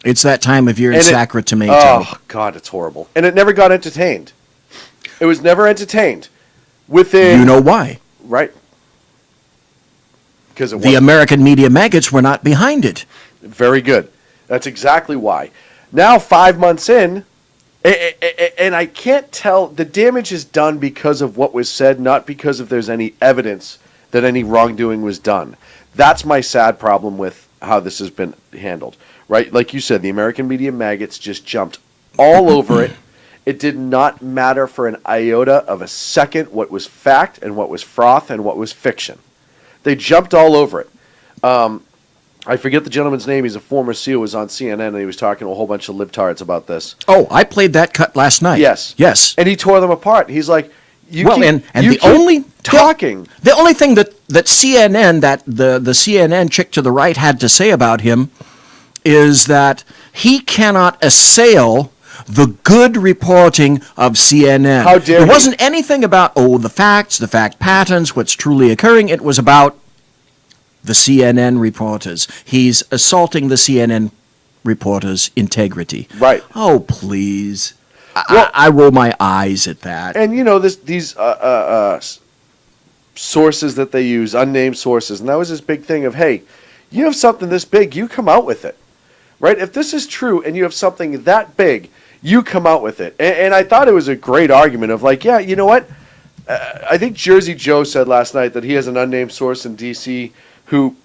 It's that time of year in And Sacramento. Oh, God, it's horrible. And it never got entertained. It was never entertained. Within... You know why? Right. Because it The American media maggots were not behind it. Very good. That's exactly why. Now, 5 months in, and I can't tell, the damage is done because of what was said, not because if there's any evidence that any wrongdoing was done. That's my sad problem with how this has been handled, right? Like you said, the American media maggots just jumped all over it. It did not matter for an iota of a second what was fact and what was froth and what was fiction. They jumped all over it. I forget the gentleman's name. He's a former SEAL, was on CNN, and he was talking to a whole bunch of libtards about this. Oh, I played that cut last night. Yes. Yes. And he tore them apart. He's like, you Well, keep, and you the keep only talking. The only thing that CNN, that the CNN chick to the right had to say about him is that he cannot assail the good reporting of CNN. How dare It he. wasn't anything about, the facts, the fact patterns, what's truly occurring. It was about the CNN reporters. He's assaulting the CNN reporter's integrity. Right. Oh, please. Well- I roll my eyes at that. And these sources that they use, unnamed sources, and that was this big thing of, hey, you have something this big, you come out with it, right? If this is true and you have something that big, you come out with it. And I thought it was a great argument of like, yeah, you know what? I think Jersey Joe said last night that he has an unnamed source in D.C. who,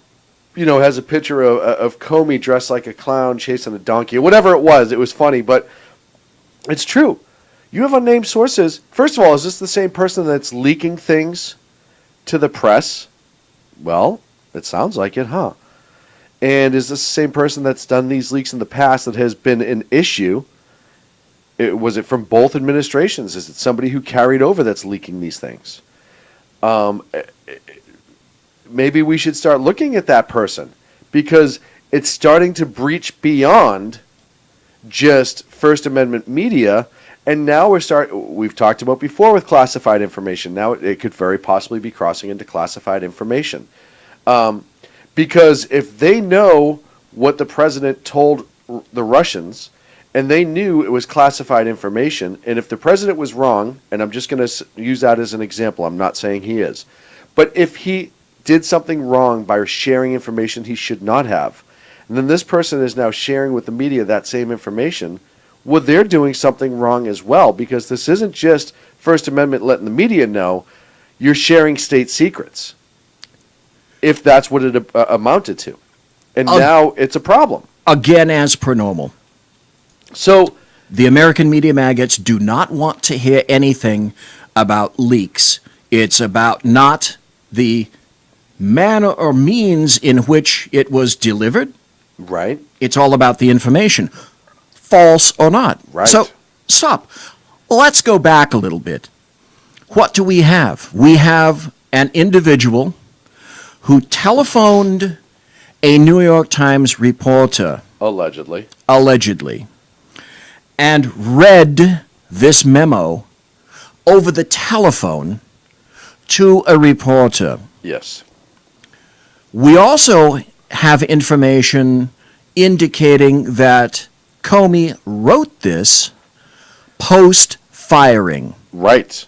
has a picture of Comey dressed like a clown chasing a donkey, or whatever it was. It was funny, but it's true. You have unnamed sources. First of all, is this the same person that's leaking things to the press? Well, it sounds like it, huh? And is this the same person that's done these leaks in the past that has been an issue? Was it from both administrations? Is it somebody who carried over that's leaking these things? Maybe we should start looking at that person, because it's starting to breach beyond just First Amendment media, and now we've talked about before with classified information. Now it could very possibly be crossing into classified information. Because if they know what the president told the Russians, and they knew it was classified information, and if the president was wrong, and I'm just going to use that as an example, I'm not saying he is, but if he did something wrong by sharing information he should not have, and then this person is now sharing with the media that same information, well, they're doing something wrong as well, because this isn't just First Amendment letting the media know, you're sharing state secrets, if that's what it amounted to. And now it's a problem. Again, as per normal. So the American media maggots do not want to hear anything about leaks. It's about not the manner or means in which it was delivered. Right. It's all about the information, false or not. Right. So, stop. Let's go back a little bit. What do we have? We have an individual who telephoned a New York Times reporter, allegedly, and read this memo over the telephone to a reporter. Yes. We also have information indicating that Comey wrote this post-firing. Right.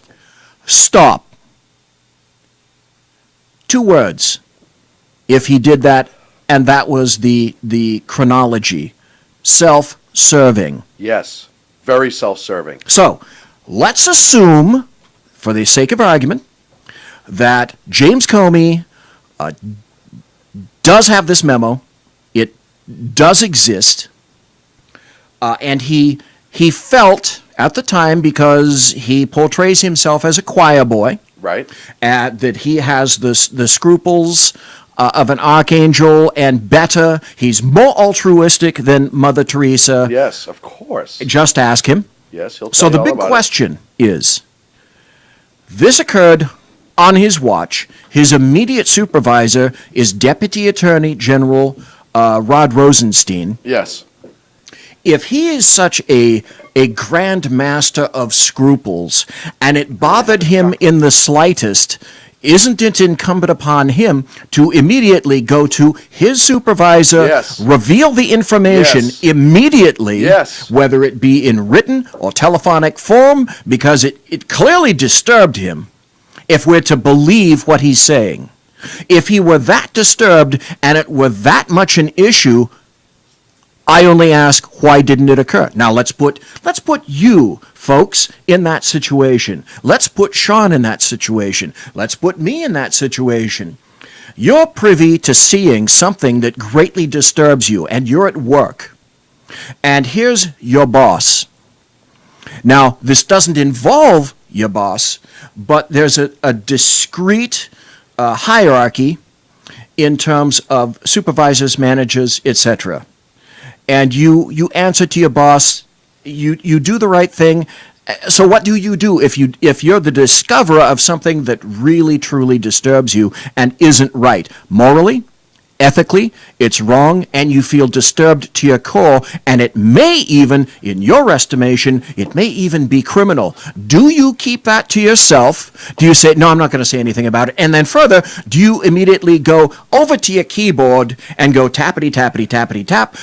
Stop. 2 words. If he did that, and that was the chronology. Self-serving. Yes. Very self-serving. So, let's assume, for the sake of argument, that James Comey does have this memo. It does exist. And he felt at the time, because he portrays himself as a choir boy, Right. that he has the scruples of an archangel, and better, he's more altruistic than Mother Teresa. Yes, of course. Just ask him. Yes, he'll tell So you the all big about question is, this occurred on his watch. His immediate supervisor is Deputy Attorney General Rod Rosenstein. it. Yes. If he is such a grand master of scruples, and it bothered him in the slightest, isn't it incumbent upon him to immediately go to his supervisor, Yes. reveal the information Yes. immediately, Yes. whether it be in written or telephonic form, because it clearly disturbed him, if we're to believe what he's saying? If he were that disturbed and it were that much an issue, I only ask, why didn't it occur? Now let's put you folks in that situation. Let's put Sean in that situation. Let's put me in that situation. You're privy to seeing something that greatly disturbs you, and you're at work. And here's your boss. Now, this doesn't involve your boss, but there's a discrete hierarchy in terms of supervisors, managers, etc. And you answer to your boss, you do the right thing. So what do you do if you're the discoverer of something that really truly disturbs you and isn't right morally, ethically, it's wrong, and you feel disturbed to your core, and it may even, in your estimation, it may even be criminal. Do you keep that to yourself? Do you say, no, I'm not going to say anything about it? And then further, do you immediately go over to your keyboard and go tappity, tappity, tappity, tap?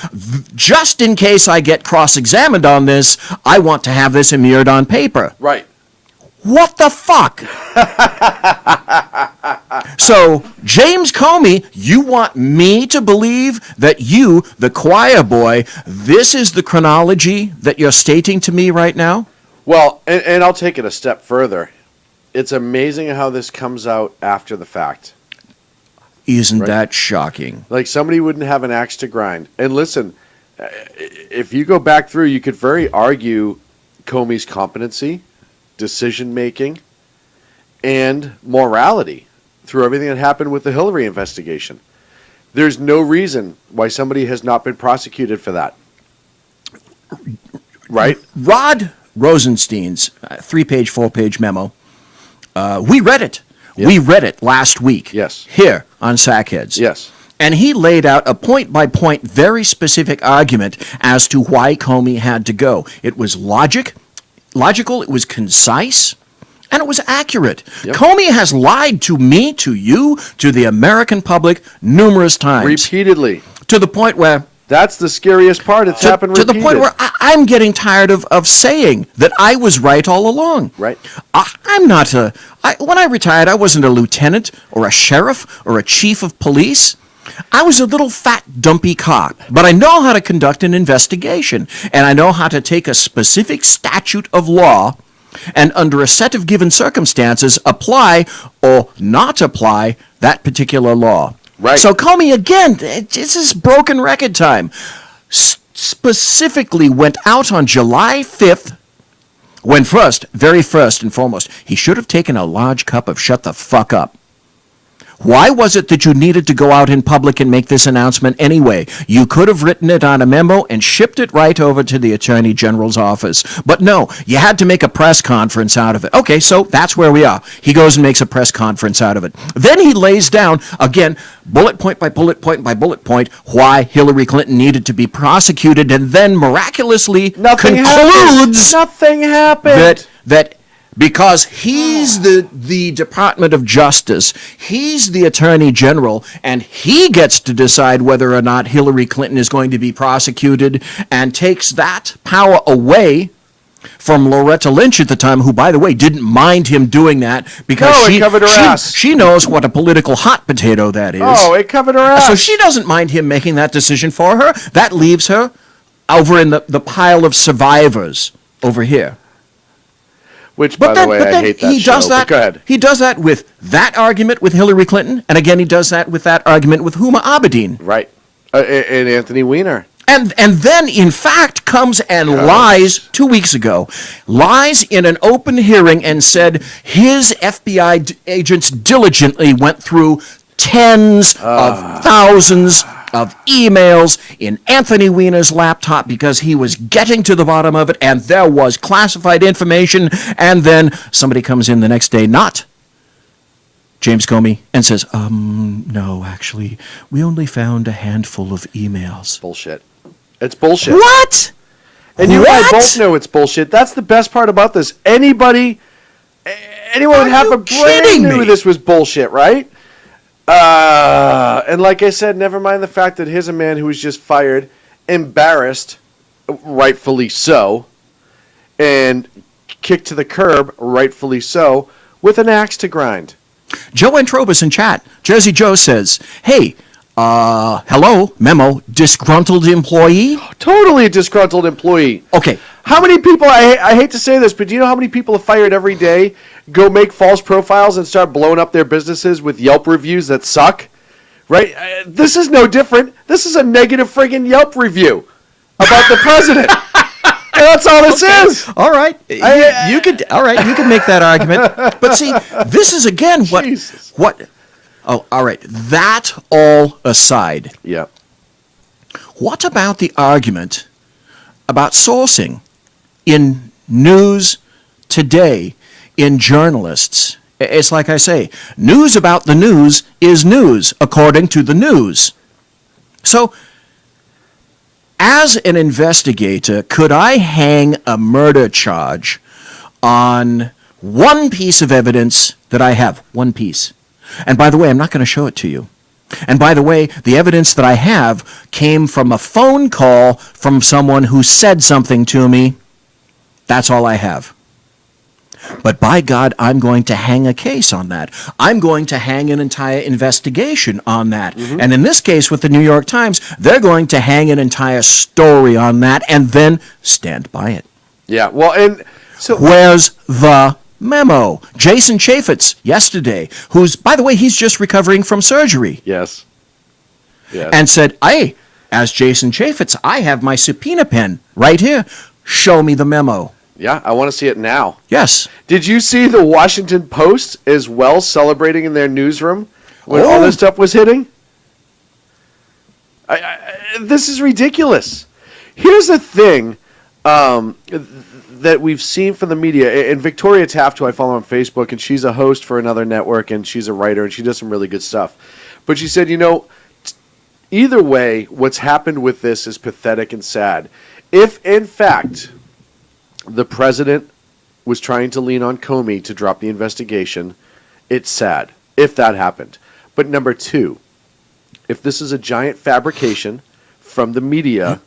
Just in case I get cross-examined on this, I want to have this immured on paper. Right. What the fuck? So, James Comey, you want me to believe that you, the choir boy, this is the chronology that you're stating to me right now? Well, and I'll take it a step further. It's amazing how this comes out after the fact. Isn't Right. that shocking? Like somebody wouldn't have an axe to grind. And listen, if you go back through, you could very argue Comey's competency, decision making, and morality through everything that happened with the Hillary investigation. There's no reason why somebody has not been prosecuted for that. Right? Rod Rosenstein's 3-page, 4-page memo, we read it. Yep. We read it last week. Yes. Here on Sackheads. Yes. And he laid out a point-by-point, very specific argument as to why Comey had to go. It was logical, it was concise, and it was accurate. Yep. Comey has lied to me, to you, to the American public numerous times. Repeatedly. To the point where... That's the scariest part. It's happened to repeated. the point where I'm getting tired of saying that I was right all along. Right. I'm not when I retired, I wasn't a lieutenant or a sheriff or a chief of police. I was a little fat, dumpy cop, but I know how to conduct an investigation, and I know how to take a specific statute of law and under a set of given circumstances apply or not apply that particular law. Right. So Comey, again, this is broken record time, specifically went out on July 5th, when very first and foremost, he should have taken a large cup of shut the fuck up. Why was it that you needed to go out in public and make this announcement anyway? You could have written it on a memo and shipped it right over to the Attorney General's office. But no, you had to make a press conference out of it. Okay, so that's where we are. He goes and makes a press conference out of it. Then he lays down, again, bullet point by bullet point by bullet point, why Hillary Clinton needed to be prosecuted, and then miraculously Nothing concludes happened. that because he's the Department of Justice, he's the Attorney General, and he gets to decide whether or not Hillary Clinton is going to be prosecuted, and takes that power away from Loretta Lynch at the time, who, by the way, didn't mind him doing that because No, it covered her ass. she knows what a political hot potato that is. Oh, it covered her ass. So she doesn't mind him making that decision for her. That leaves her over in the pile of survivors over here. Which, by the way, I hate that show. But go ahead. He does that with that argument with Hillary Clinton, and again he does that with that argument with Huma Abedin. Right. And Anthony Weiner. And then, in fact, comes and lies 2 weeks ago, lies in an open hearing and said his FBI agents diligently went through tens of thousands of emails in Anthony Weiner's laptop because he was getting to the bottom of it, and there was classified information, and then somebody comes in the next day, not James Comey, and says, no, actually, we only found a handful of emails. Bullshit. It's bullshit. What? And you and I What? both know it's bullshit. That's the best part about this. Anyone with half you a brain kidding knew me? this was bullshit, right? And like I said, never mind the fact that here's a man who was just fired, embarrassed, rightfully so, and kicked to the curb, rightfully so, with an axe to grind. Joe Entrobus in chat, Jersey Joe says, hey, hello, memo, disgruntled employee? Totally a disgruntled employee. Okay, How many people, I hate to say this, but do you know how many people are fired every day, go make false profiles and start blowing up their businesses with Yelp reviews that suck? Right? This is no different. This is a negative friggin' Yelp review about the president. And that's all this is. all right, you could make that argument. But see, this is again Jesus. Oh, all right. That all aside, Yeah. what about the argument about sourcing in news today, in journalists? It's like I say, news about the news is news, according to the news. So, as an investigator, could I hang a murder charge on one piece of evidence that I have? One piece. And by the way, I'm not going to show it to you. And by the way, the evidence that I have came from a phone call from someone who said something to me. That's all I have. But by God, I'm going to hang a case on that. I'm going to hang an entire investigation on that. And in this case with the New York Times, they're going to hang an entire story on that and then stand by it. Yeah. Well, and so Where's the memo? Jason Chaffetz yesterday, who's, by the way, he's just recovering from surgery, yes. Yes. and said, hey, as Jason Chaffetz, I have my subpoena pen right here. Show me the memo. Yeah, I want to see it now. Yes. Did you see the Washington Post as well celebrating in their newsroom when all Oh. this stuff was hitting? This is ridiculous. Here's the thing that we've seen from the media, and Victoria Taft, who I follow on Facebook, and she's a host for another network, and she's a writer, and she does some really good stuff. But she said, either way, what's happened with this is pathetic and sad. If, in fact, the president was trying to lean on Comey to drop the investigation, it's sad if that happened. But number two, if this is a giant fabrication from the media,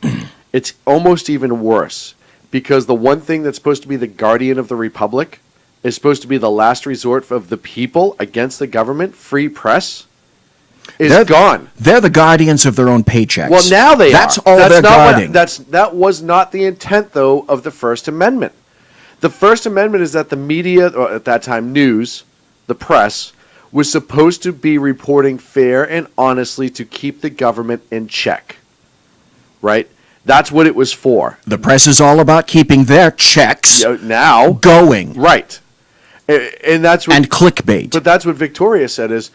it's almost even worse, because the one thing that's supposed to be the guardian of the republic is supposed to be the last resort of the people against the government, free press, is gone. They're the guardians of their own paychecks. Well, now they That's are. all they're not guarding. that was not the intent, though, of the First Amendment. The First Amendment is that the media, or at that time news, the press, was supposed to be reporting fair and honestly to keep the government in check. Right? That's what it was for. The press is all about keeping their checks Now, going. right. And that's what, And clickbait. but that's what Victoria said is,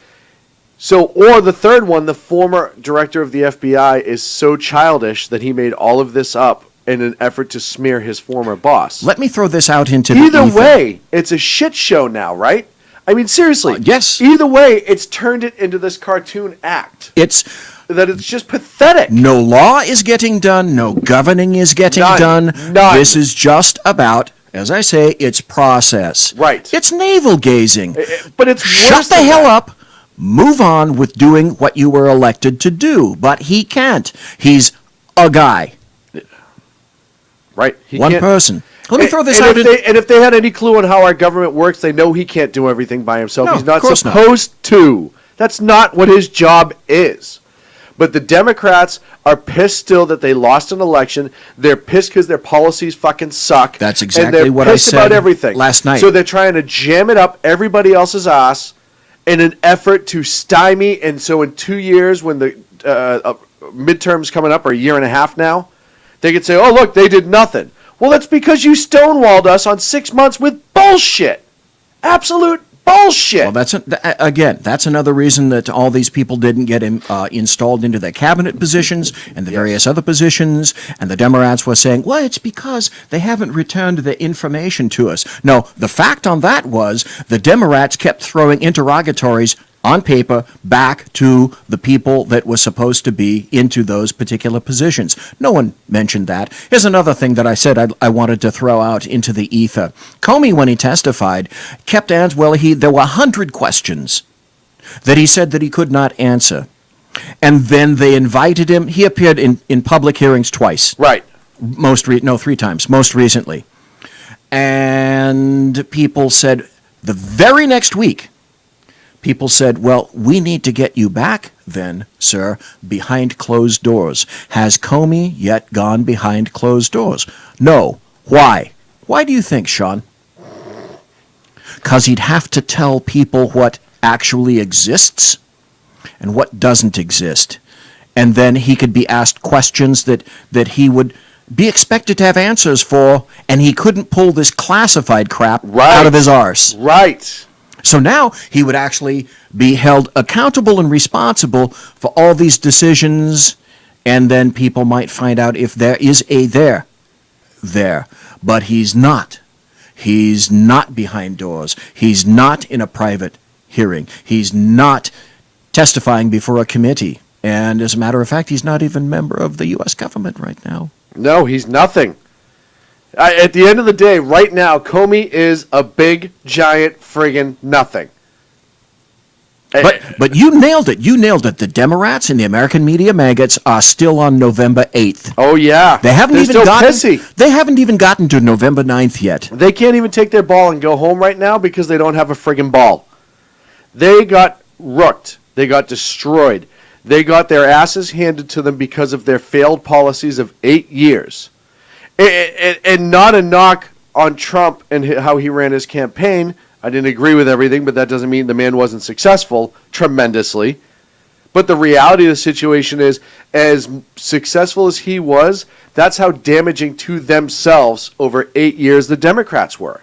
so, or the third one, the former director of the FBI is so childish that he made all of this up in an effort to smear his former boss. Let me throw this out into the Either ether. way, it's a shit show now, right? I mean, seriously. Yes. Either way, it's turned it into this cartoon act It's that it's just pathetic. no law is getting done, no governing is getting None. done. None. This is just about, as I say, it's process. Right. It's navel gazing. But it's Shut worse the than hell that. up. Move on with doing what you were elected to do. But he can't. He's a guy. Right. He One can't- person. Let me throw this and out. if they had any clue on how our government works, they know he can't do everything by himself. No, He's not of course not. supposed to. That's not what his job is. But the Democrats are pissed still that they lost an election. They're pissed because their policies fucking suck. That's and exactly they're what I pissed said about everything last night. So they're trying to jam it up everybody else's ass in an effort to stymie. And so in 2 years, when the midterms coming up, or a year and a half now, they could say, oh, look, they did nothing. Well, that's because you stonewalled us on 6 months with bullshit. Absolute bullshit. Well, that's another reason that all these people didn't get installed into their cabinet positions and the various other positions. And the Democrats were saying, well, it's because they haven't returned the information to us. No, the fact on that was the Democrats kept throwing interrogatories on paper back to the people that were supposed to be into those particular positions. No one mentioned that. Here's another thing that I said I wanted to throw out into the ether. Comey, when he testified, kept answering, there were 100 questions that he said that he could not answer. And then they invited him. He appeared in public hearings twice. Right. 3 times, most recently. And people said, the very next week, people said, well, we need to get you back then, sir, behind closed doors. Has Comey yet gone behind closed doors? No. Why? Why do you think, Sean? Because he'd have to tell people what actually exists and what doesn't exist. And then he could be asked questions that he would be expected to have answers for, and he couldn't pull this classified crap out of his arse. Right. So now he would actually be held accountable and responsible for all these decisions, and then people might find out if there is a there. But he's not. He's not behind doors. He's not in a private hearing. He's not testifying before a committee. And as a matter of fact, he's not even a member of the U.S. government right now. No, he's nothing. At the end of the day, right now, Comey is a big, giant, friggin' nothing. But you nailed it. You nailed it. The Democrats and the American media maggots are still on November 8th. Oh, yeah. They haven't They're even still gotten. pissy. They haven't even gotten to November 9th yet. They can't even take their ball and go home right now because they don't have a friggin' ball. They got rooked. They got destroyed. They got their asses handed to them because of their failed policies of 8 years. And not a knock on Trump and how he ran his campaign. I didn't agree with everything, but that doesn't mean the man wasn't successful tremendously. But the reality of the situation is, as successful as he was, that's how damaging to themselves over 8 years the Democrats were.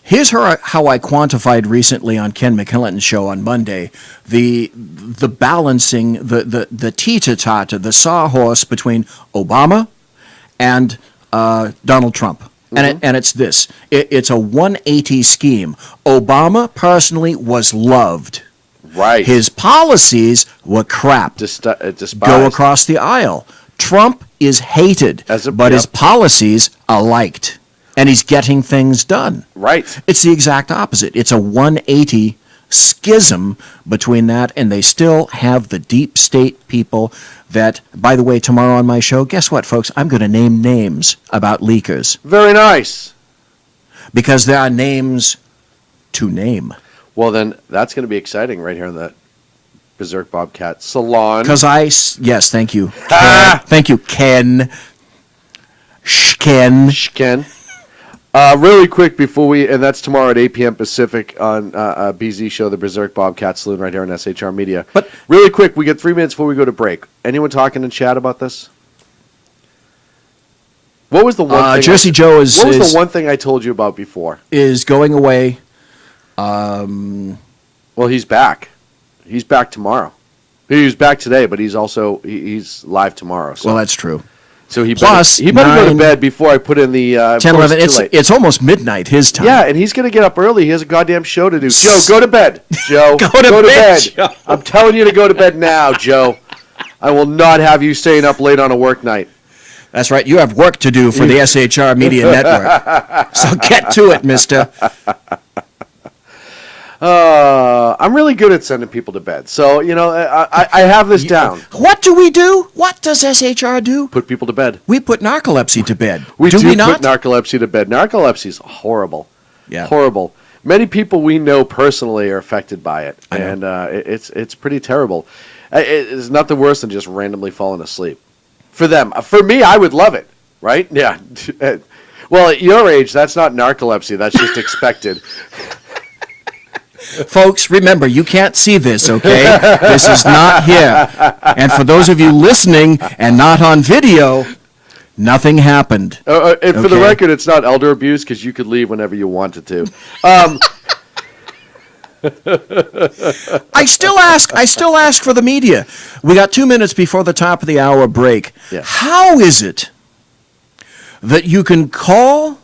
Here's how I quantified recently on Ken McKillen's show on Monday the balancing, the teeter-totter, the sawhorse between Obama and Donald Trump. And it's this. It's a 180 scheme. Obama personally was loved. Right. His policies were crap. Despised. Go across the aisle. Trump is hated, but his policies are liked. And he's getting things done. Right. It's the exact opposite. It's a 180 schism between that, and they still have the deep state people that, by the way, tomorrow on my show, guess what, folks? I'm going to name names about leakers. Very nice. Because there are names to name. Well, then that's going to be exciting right here in the Berserk Bobcat Salon. Yes, thank you. Ah! Thank you, Ken. Ken. Really quick before and that's tomorrow at 8 p.m. Pacific on BZ Show, the Berserk Bobcat Saloon right here on SHR Media. But really quick, we get 3 minutes before we go to break. Anyone talking in chat about this? What was the one thing? Jersey Joe is. What was the one thing I told you about before? Is going away. Well, he's back. He's back tomorrow. He was back today, but he's live tomorrow. So. Well, that's true. So he Plus, better go to bed before I put in the 10, 11. It's almost midnight his time. Yeah, and he's going to get up early. He has a goddamn show to do. Joe, go to bed. Joe, go to bed. Joe. I'm telling you to go to bed now, Joe. I will not have you staying up late on a work night. That's right. You have work to do for the SHR Media Network. So get to it, mister. I'm really good at sending people to bed. So, I have this down. What do we do? What does SHR do? Put people to bed. We put narcolepsy to bed. We do not? Put narcolepsy to bed. Narcolepsy is horrible. Yeah. Horrible. Many people we know personally are affected by it. And it's pretty terrible. It's nothing worse than just randomly falling asleep. For them. For me, I would love it. Right? Yeah. Well, at your age, that's not narcolepsy. That's just expected. Folks, remember, you can't see this, okay? This is not here. And for those of you listening and not on video, nothing happened. And for the record, it's not elder abuse because you could leave whenever you wanted to. I still ask for the media. We got 2 minutes before the top of the hour break. Yeah. How is it that you can call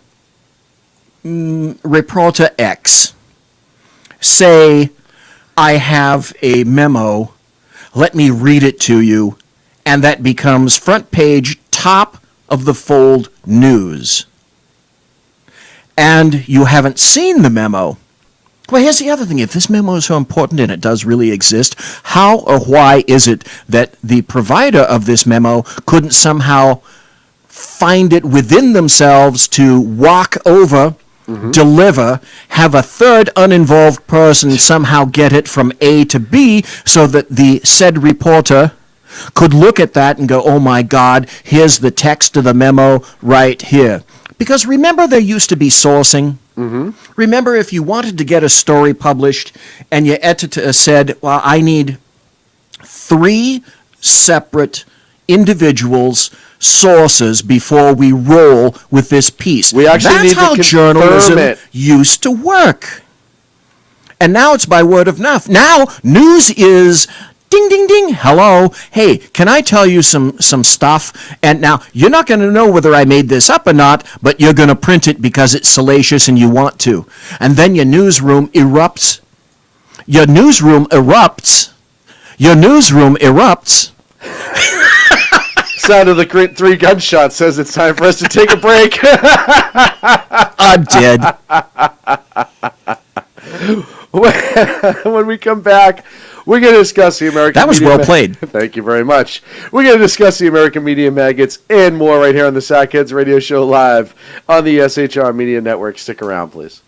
reporter X, say, I have a memo, let me read it to you, and that becomes front page, top of the fold news, and you haven't seen the memo? Well, here's the other thing. If this memo is so important and it does really exist, how or why is it that the provider of this memo couldn't somehow find it within themselves to walk over, deliver, have a third uninvolved person somehow get it from A to B so that the said reporter could look at that and go, oh my God, here's the text of the memo right here. Because remember, there used to be sourcing. Remember, if you wanted to get a story published and your editor said, well, I need 3 separate individuals' sources before we roll with this piece. We actually That's need to how confirm journalism it. used to work. And now it's by word of mouth. Now news is ding, ding, ding, hello. Hey, can I tell you some stuff? And now you're not going to know whether I made this up or not, but you're going to print it because it's salacious and you want to. And then your newsroom erupts. Your newsroom erupts. Sound of the three gunshots says it's time for us to take a break. I'm dead. When we come back, we're going to discuss the American That was media well played. Thank you very much. We're going to discuss the American media maggots and more right here on the Sackheads Radio Show live on the SHR Media Network. Stick around, please.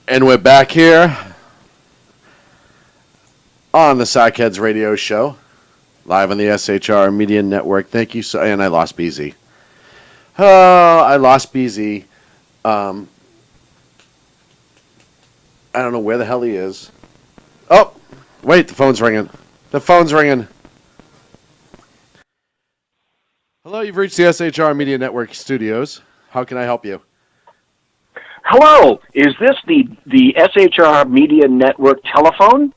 And we're back here on the Sackheads Radio Show, live on the SHR Media Network. Thank you so. And I lost BZ. Oh, I lost BZ. I don't know where the hell he is. Oh, wait, the phone's ringing. The phone's ringing. Hello, you've reached the SHR Media Network studios. How can I help you? Hello, is this the SHR Media Network telephone?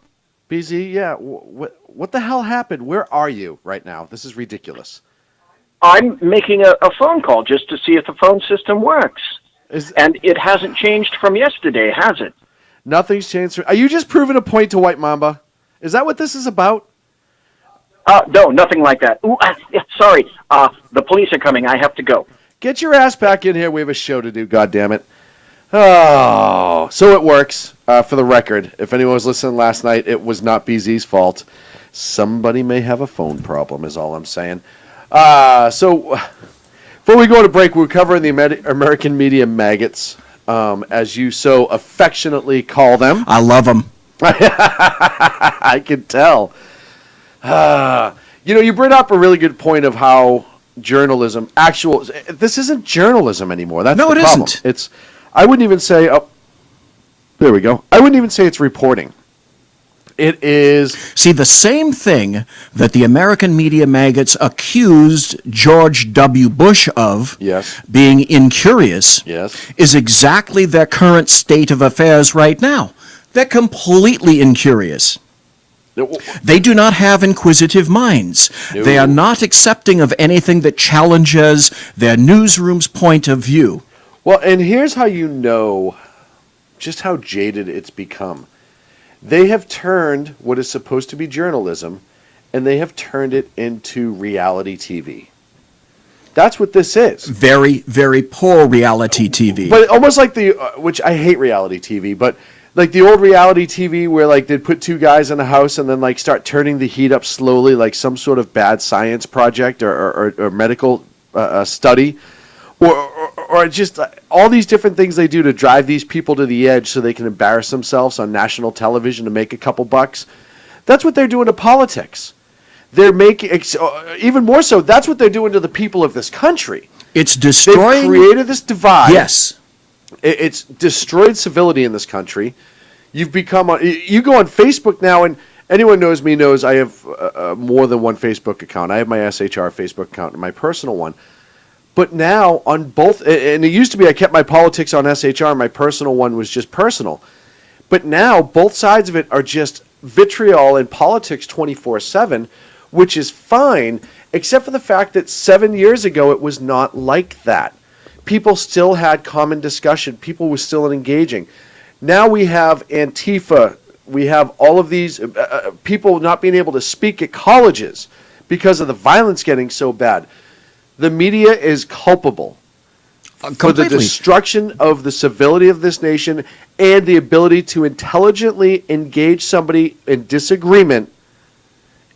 BZ, yeah. What the hell happened? Where are you right now? This is ridiculous. I'm making a phone call just to see if the phone system works. And it hasn't changed from yesterday, has it? Nothing's changed. Are you just proving a point to White Mamba? Is that what this is about? No, nothing like that. Ooh, sorry, the police are coming. I have to go. Get your ass back in here. We have a show to do, goddammit. Oh, so it works. For the record, if anyone was listening last night, it was not BZ's fault. Somebody may have a phone problem, is all I'm saying. So, before we go to break, we're covering the American media maggots, as you so affectionately call them. I love them. I can tell. You bring up a really good point of how journalism, this isn't journalism anymore. That's No, the it problem. isn't. I wouldn't even say, there we go. I wouldn't even say it's reporting. It is. See, the same thing that the American media maggots accused George W. Bush of Yes. being incurious Yes. is exactly their current state of affairs right now. They're completely incurious. They do not have inquisitive minds. No. They are not accepting of anything that challenges their newsroom's point of view. Well, and here's how you know just how jaded it's become. They have turned what is supposed to be journalism, and they have turned it into reality TV. That's what this is. Very, very poor reality TV. But almost like which I hate reality TV, but like the old reality TV where like they'd put two guys in a house and then like start turning the heat up slowly, like some sort of bad science project or medical study. Or just all these different things they do to drive these people to the edge so they can embarrass themselves on national television to make a couple bucks. That's what they're doing to politics. They're making, even more so, that's what they're doing to the people of this country. It's destroying... They've created this divide. Yes. It's destroyed civility in this country. You've become, you go on Facebook now, and anyone knows me knows I have more than one Facebook account. I have my SHR Facebook account and my personal one. But now on both, and it used to be I kept my politics on SHR, and my personal one was just personal. But now both sides of it are just vitriol and politics 24/7, which is fine, except for the fact that 7 years ago it was not like that. People still had common discussion. People were still engaging. Now we have Antifa. We have all of these people not being able to speak at colleges because of the violence getting so bad. The media is culpable for the destruction of the civility of this nation and the ability to intelligently engage somebody in disagreement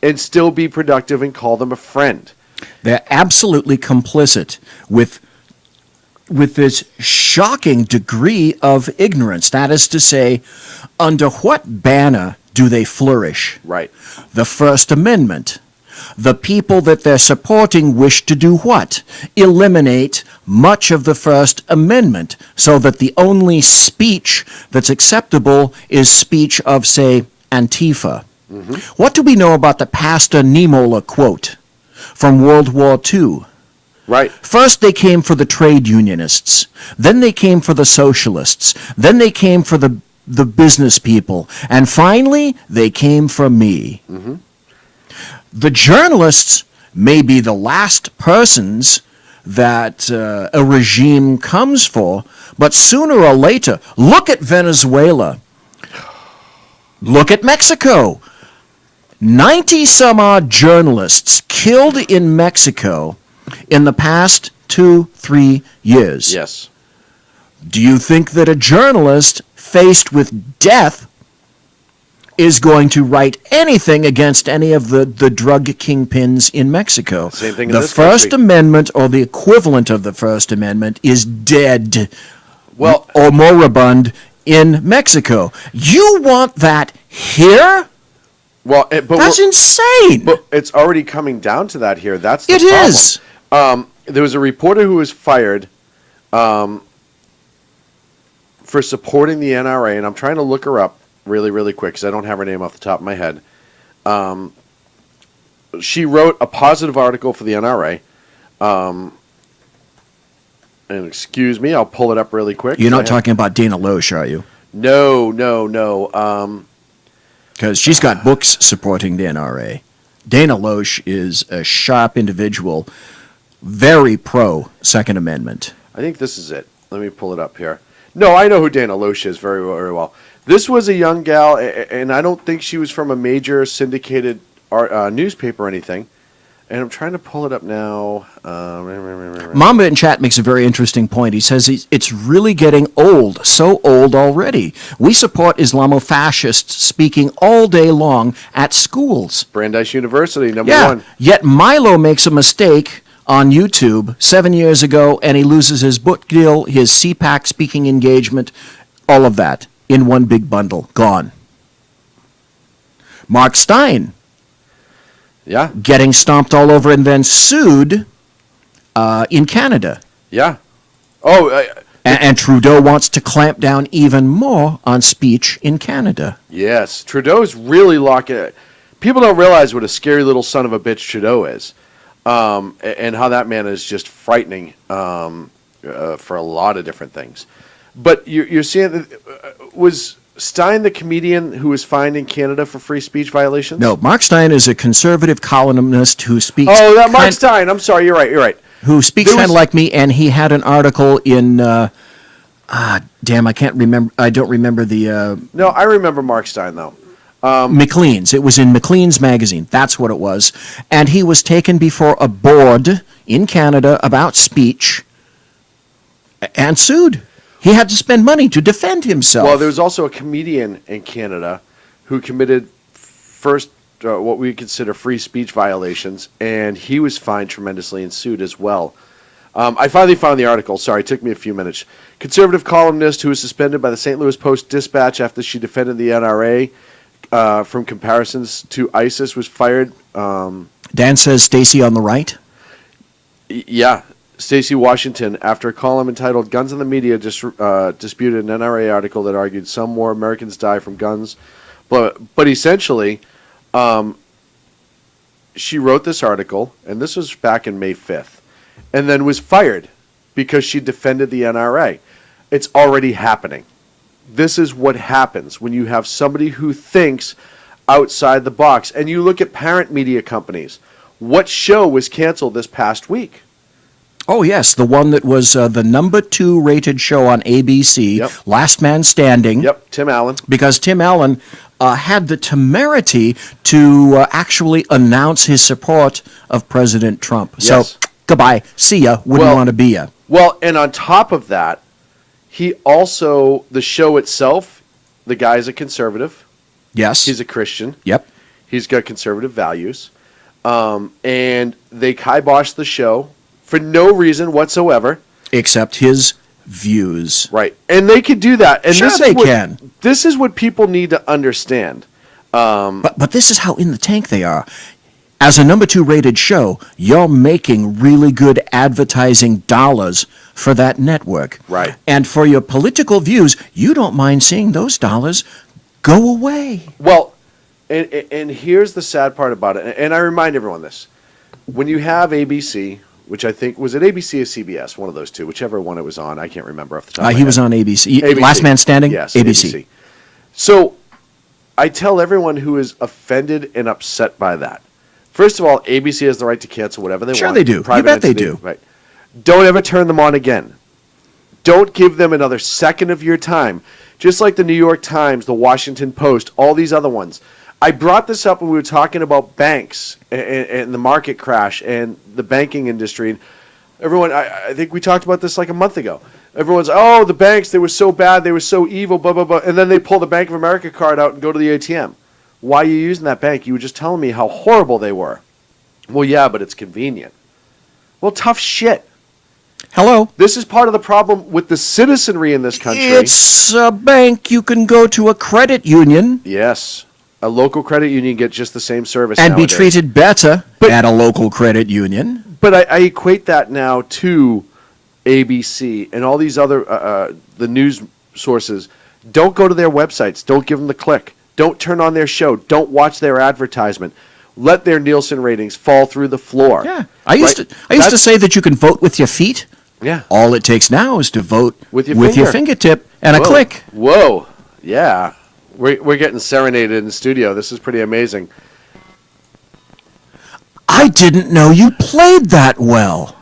and still be productive and call them a friend. They're absolutely complicit with this shocking degree of ignorance. That is to say, under what banner do they flourish? Right. The First Amendment. The people that they're supporting wish to do what? Eliminate much of the First Amendment so that the only speech that's acceptable is speech of, say, Antifa. Mm-hmm. What do we know about the Pastor Niemoller quote from World War II? Right. First they came for the trade unionists, then they came for the socialists, then they came for the business people, and finally they came for me. Mm-hmm. The journalists may be the last persons that a regime comes for, but sooner or later, look at Venezuela. Look at Mexico. 90-some-odd journalists killed in Mexico in the past 2-3 years. Yes. Do you think that a journalist faced with death is going to write anything against any of the drug kingpins in Mexico? Same thing in the this First country. Amendment, or the equivalent of the First Amendment, is dead, Well, or moribund in Mexico. You want that here? well, but That's insane. But it's already coming down to that here. That's the It problem. is. There was a reporter who was fired for supporting the NRA, and I'm trying to look her up really, really quick because I don't have her name off the top of my head. She wrote a positive article for the NRA. And excuse me, I'll pull it up really quick. You're not talking about Dana Loesch, are you? No. Because she's got books supporting the NRA. Dana Loesch is a sharp individual, very pro Second Amendment. I think this is it. Let me pull it up here. No, I know who Dana Loesch is very, very well. This was a young gal, and I don't think she was from a major syndicated newspaper or anything. And I'm trying to pull it up now. Mamba in chat makes a very interesting point. He says it's really getting old, so old already. We support Islamofascists speaking all day long at schools. Brandeis University, number one. Yet Milo makes a mistake on YouTube 7 years ago, and he loses his book deal, his CPAC speaking engagement, all of that in one big bundle. Gone. Mark Stein Yeah. getting stomped all over and then sued in Canada. Yeah. Oh, And Trudeau wants to clamp down even more on speech in Canada. yes. Trudeau's really locking it. People don't realize what a scary little son of a bitch Trudeau is, and how that man is just frightening for a lot of different things. But you're seeing, was Stein the comedian who was fined in Canada for free speech violations? No, Mark Stein is a conservative columnist who speaks. Oh, that Mark Stein. I'm sorry. You're right. Who speaks There kind of was- like me, and he had an article in. Damn, I can't remember. I don't remember the No, I remember Mark Stein though. Maclean's. It was in Maclean's magazine. That's what it was, and he was taken before a board in Canada about speech, and sued. He had to spend money to defend himself. Well, there was also a comedian in Canada who committed first what we consider free speech violations, and he was fined tremendously and sued as well. I finally found the article. Sorry, it took me a few minutes. Conservative columnist who was suspended by the St. Louis Post-Dispatch after she defended the NRA from comparisons to ISIS was fired. Dan says Stacy on the right. Yeah, Stacey Washington, after a column entitled "Guns in the Media," disputed an NRA article that argued some more Americans die from guns. But essentially, she wrote this article, and this was back in May 5th, and then was fired because she defended the NRA. It's already happening. This is what happens when you have somebody who thinks outside the box. And you look at parent media companies. What show was canceled this past week? Oh, yes, the one that was the number 2 rated show on ABC, Yep. Last Man Standing. Yep, Tim Allen. Because Tim Allen had the temerity to actually announce his support of President Trump. Yes. So, goodbye, see ya, wouldn't Well- want to be ya. Well, and on top of that, he also, the show itself, the guy's a conservative. Yes. He's a Christian. Yep. He's got conservative values. And they kiboshed the show for no reason whatsoever. Except his views. Right. And they could do that. And Sure this they is what, can. This is what people need to understand. But this is how in the tank they are. As a number 2 rated show, you're making really good advertising dollars for that network. Right. And for your political views, you don't mind seeing those dollars go away. Well, and here's the sad part about it. And I remind everyone this. When you have ABC, which I think, was it ABC or CBS? One of those two, whichever one it was on. I can't remember off the top of my He head. was on ABC. ABC. Last Man Standing? Yes, ABC. So I tell everyone who is offended and upset by that. First of all, ABC has the right to cancel whatever they Sure want. they do. You Private bet they entity, do. Right. Don't ever turn them on again. Don't give them another second of your time. Just like the New York Times, the Washington Post, all these other ones. I brought this up when we were talking about banks and the market crash and the banking industry. Everyone, I think we talked about this like a month ago. Everyone's, oh, the banks, they were so bad, they were so evil, blah, blah, blah. And then they pull the Bank of America card out and go to the ATM. Why are you using that bank? You were just telling me how horrible they were. Well, yeah, but it's convenient. Well, tough shit. Hello? This is part of the problem with the citizenry in this country. It's a bank. You can go to a credit union Yes. A local credit union gets just the same service and be nowadays. treated better But- at a local credit union. But I equate that now to ABC and all these other the news sources. Don't go to their websites. Don't give them the click. Don't turn on their show. Don't watch their advertisement. Let their Nielsen ratings fall through the floor. Yeah. I used Right? to say that you can vote with your feet. Yeah. All it takes now is to vote With your your finger. fingertip and a Whoa. click. Whoa. Yeah. We're getting serenaded in the studio. This is pretty amazing. I didn't know you played that well.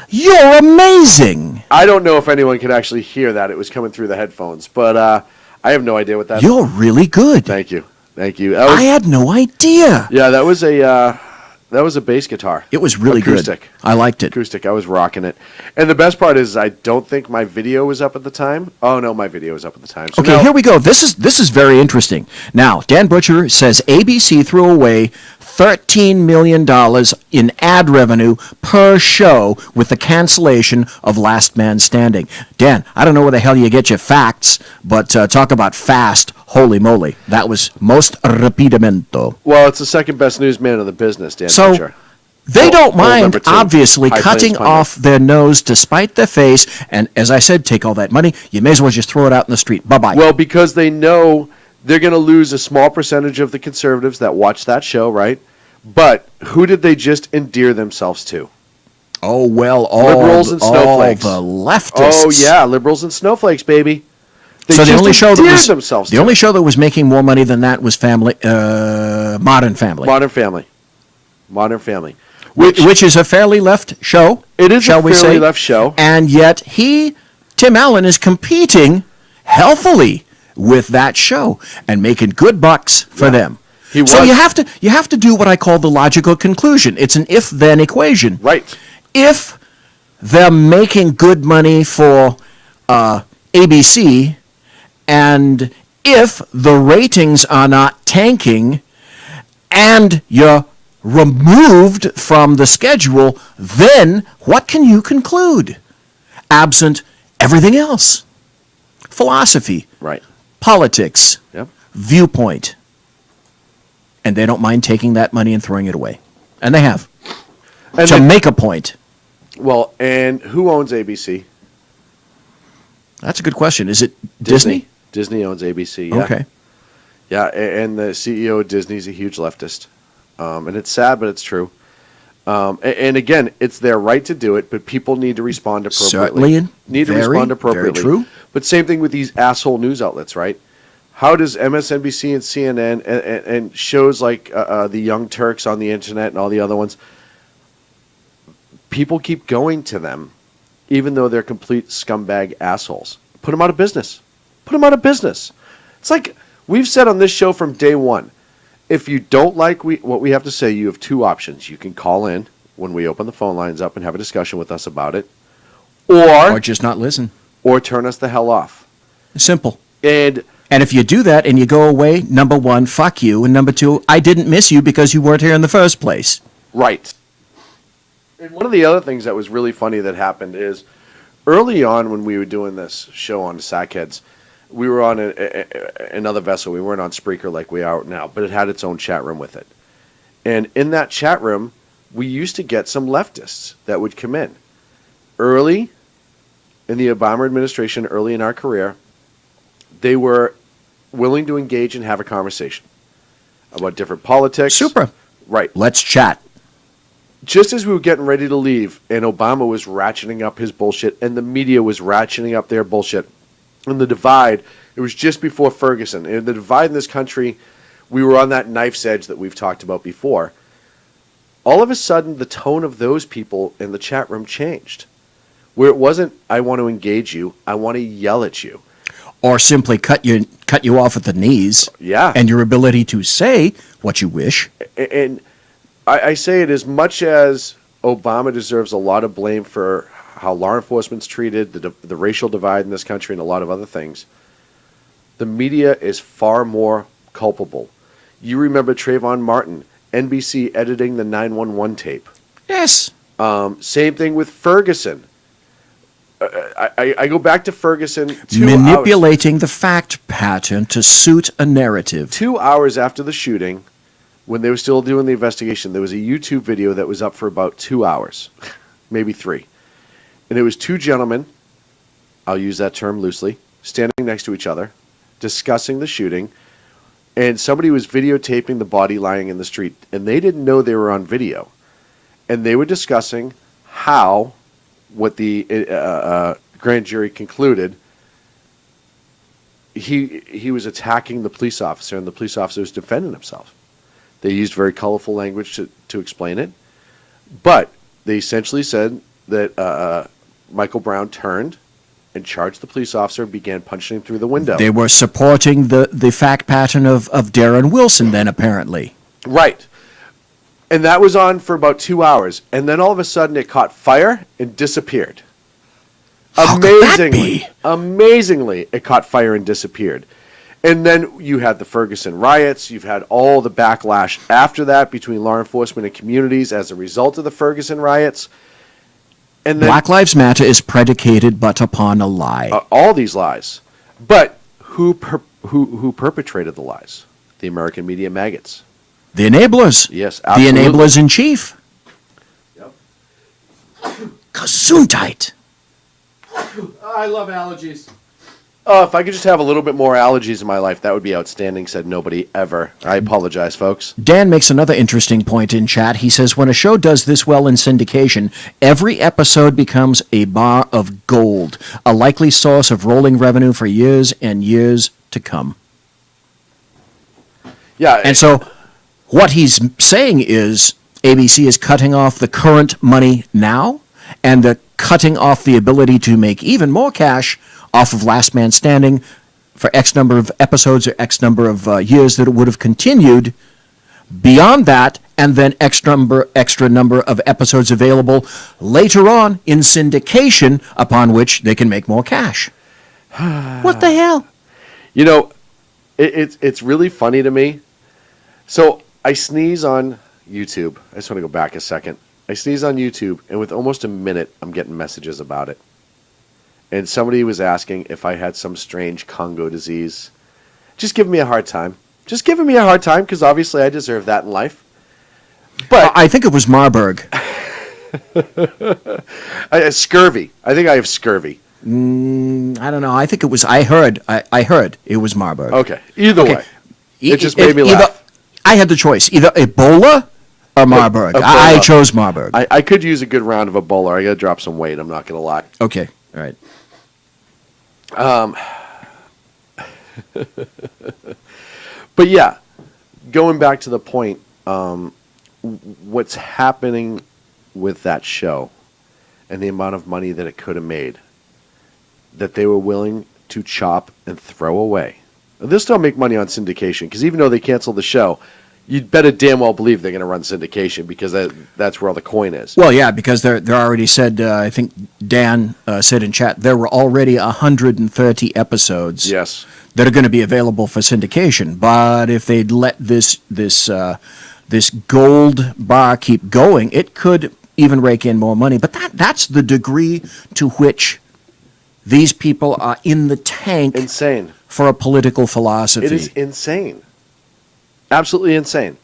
You're amazing. I don't know if anyone could actually hear that. It was coming through the headphones, but I have no idea what that. You're really good. Thank you. Thank you. That was, I had no idea. yeah, that was a bass guitar. It was really Acoustic. good. I liked it. Acoustic. I was rocking it. And the best part is I don't think my video was up at the time. Oh no, my video was up at the time. So Okay, now- here we go. This is very interesting. Now, Dan Butcher says ABC threw away $13 million in ad revenue per show with the cancellation of Last Man Standing. Dan, I don't know where the hell you get your facts, but talk about fast. Holy moly. That was most rapidamente. Well, it's the second best newsman in the business, Dan So Pitcher. they don't mind, number two, obviously, High cutting Plains Pundit. off their nose to spite their face. And as I said, take all that money. You may as well just throw it out in the street. Bye-bye. Well, because they know they're going to lose a small percentage of the conservatives that watch that show, right? But who did they just endear themselves to? all liberals and snowflakes. the leftists. Oh, yeah, liberals and snowflakes, baby. They So the just only show that endeared was themselves the to only it. show that was making more money than that was Modern Family, Modern Family. Modern Family. which is a fairly left show. It is shall a we fairly say? left show. And yet Tim Allen, is competing healthily with that show and making good bucks for them. He So was. you have to do what I call the logical conclusion. It's an if-then equation. Right. If they're making good money for ABC, and if the ratings are not tanking, and you're removed from the schedule, then what can you conclude? Absent everything else. Philosophy, Right. politics, Yep. viewpoint. And they don't mind taking that money and throwing it away. And they have. And To then- make a point. well, and who owns ABC? That's a good question. Is it Disney? Disney owns ABC, yeah. Okay. Yeah, and the CEO of Disney is a huge leftist. And it's sad, but it's true. And again, it's their right to do it, but people need to respond appropriately. Certainly. Need to Very, respond very appropriately. true. But same thing with these asshole news outlets, right? How does MSNBC and CNN and shows like the Young Turks on the internet and all the other ones, people keep going to them, even though they're complete scumbag assholes? Put them out of business. Put them out of business. It's like we've said on this show from day one. If you don't like what we have to say, you have two options. You can call in when we open the phone lines up and have a discussion with us about it, Or just not listen. or turn us the hell off. Simple. And And if you do that and you go away, number one, fuck you. And number two, I didn't miss you because you weren't here in the first place. right. And one of the other things that was really funny that happened is early on when we were doing this show on the Sackheads, we were on another vessel. We weren't on Spreaker like we are now, but it had its own chat room with it. And in that chat room, we used to get some leftists that would come in. Early in the Obama administration, early in our career, they were willing to engage and have a conversation about different politics. Super. Right. Let's chat. Just as we were getting ready to leave, and Obama was ratcheting up his bullshit, and the media was ratcheting up their bullshit, and the divide, it was just before Ferguson. And the divide in this country, we were on that knife's edge that we've talked about before. All of a sudden, the tone of those people in the chat room changed. Where it wasn't, I want to engage you, I want to yell at you. Or simply cut you off at the knees. Yeah. And your ability to say what you wish. And I say it as much as Obama deserves a lot of blame for how law enforcement's treated, the racial divide in this country, and a lot of other things. The media is far more culpable. You remember Trayvon Martin, NBC editing the 911 tape. Yes. Same thing with Ferguson. I go back to Ferguson 2 hours. Manipulating the fact pattern to suit a narrative. 2 hours after the shooting, when they were still doing the investigation, there was a YouTube video that was up for about 2 hours, maybe 3. And it was two gentlemen, I'll use that term loosely, standing next to each other, discussing the shooting, and somebody was videotaping the body lying in the street, and they didn't know they were on video. And they were discussing how, what the grand jury concluded, he was attacking the police officer, and the police officer was defending himself. They used very colorful language to explain it, but they essentially said that Michael Brown turned and charged the police officer and began punching him through the window. They were supporting the fact pattern of Darren Wilson then, apparently. Right. And that was on for about 2 hours. And then all of a sudden it caught fire and disappeared. How could that be? Amazingly, it caught fire and disappeared. And then you had the Ferguson riots. You've had all the backlash after that between law enforcement and communities as a result of the Ferguson riots. And then Black Lives Matter is predicated but upon a lie. all these lies. But who perpetrated the lies? The American media maggots. The enablers. Yes, The absolutely. enablers in chief. Yep. Gesundheit. I love allergies. Oh, if I could just have a little bit more allergies in my life, that would be outstanding, said nobody ever. I apologize, folks. Dan makes another interesting point in chat. He says, when a show does this well in syndication, every episode becomes a bar of gold, a likely source of rolling revenue for years and years to come. Yeah. And so what he's saying is ABC is cutting off the current money now, and they're cutting off the ability to make even more cash off of Last Man Standing for X number of episodes or X number of years that it would have continued beyond that, and then extra number of episodes available later on in syndication, upon which they can make more cash. What the hell? You know, it's really funny to me. So I sneeze on YouTube. I just want to go back a second. I sneeze on YouTube, and with almost a minute, I'm getting messages about it. And somebody was asking if I had some strange Congo disease. Just giving me a hard time. Just giving me a hard time, because obviously I deserve that in life. But I think it was Marburg. Scurvy. I think I have scurvy. I don't know. I think it was. I heard it was Marburg. Okay. Either way, it just E- made me either- laugh. I had the choice: either Ebola or Marburg. Ebola. I chose Marburg. I could use a good round of Ebola. I got to drop some weight. I'm not going to lie. Okay. All right. But yeah, going back to the point, what's happening with that show and the amount of money that it could have made, that they were willing to chop and throw away. They'll still make money on syndication, because even though they canceled the show, you'd better damn well believe they're going to run syndication, because that's where all the coin is. Well, yeah, because they're already said. I think Dan said in chat there were already 130 episodes. Yes. That are going to be available for syndication. But if they'd let this gold bar keep going, it could even rake in more money. But that's the degree to which these people are in the tank. Insane. For a political philosophy. It is insane. Absolutely insane.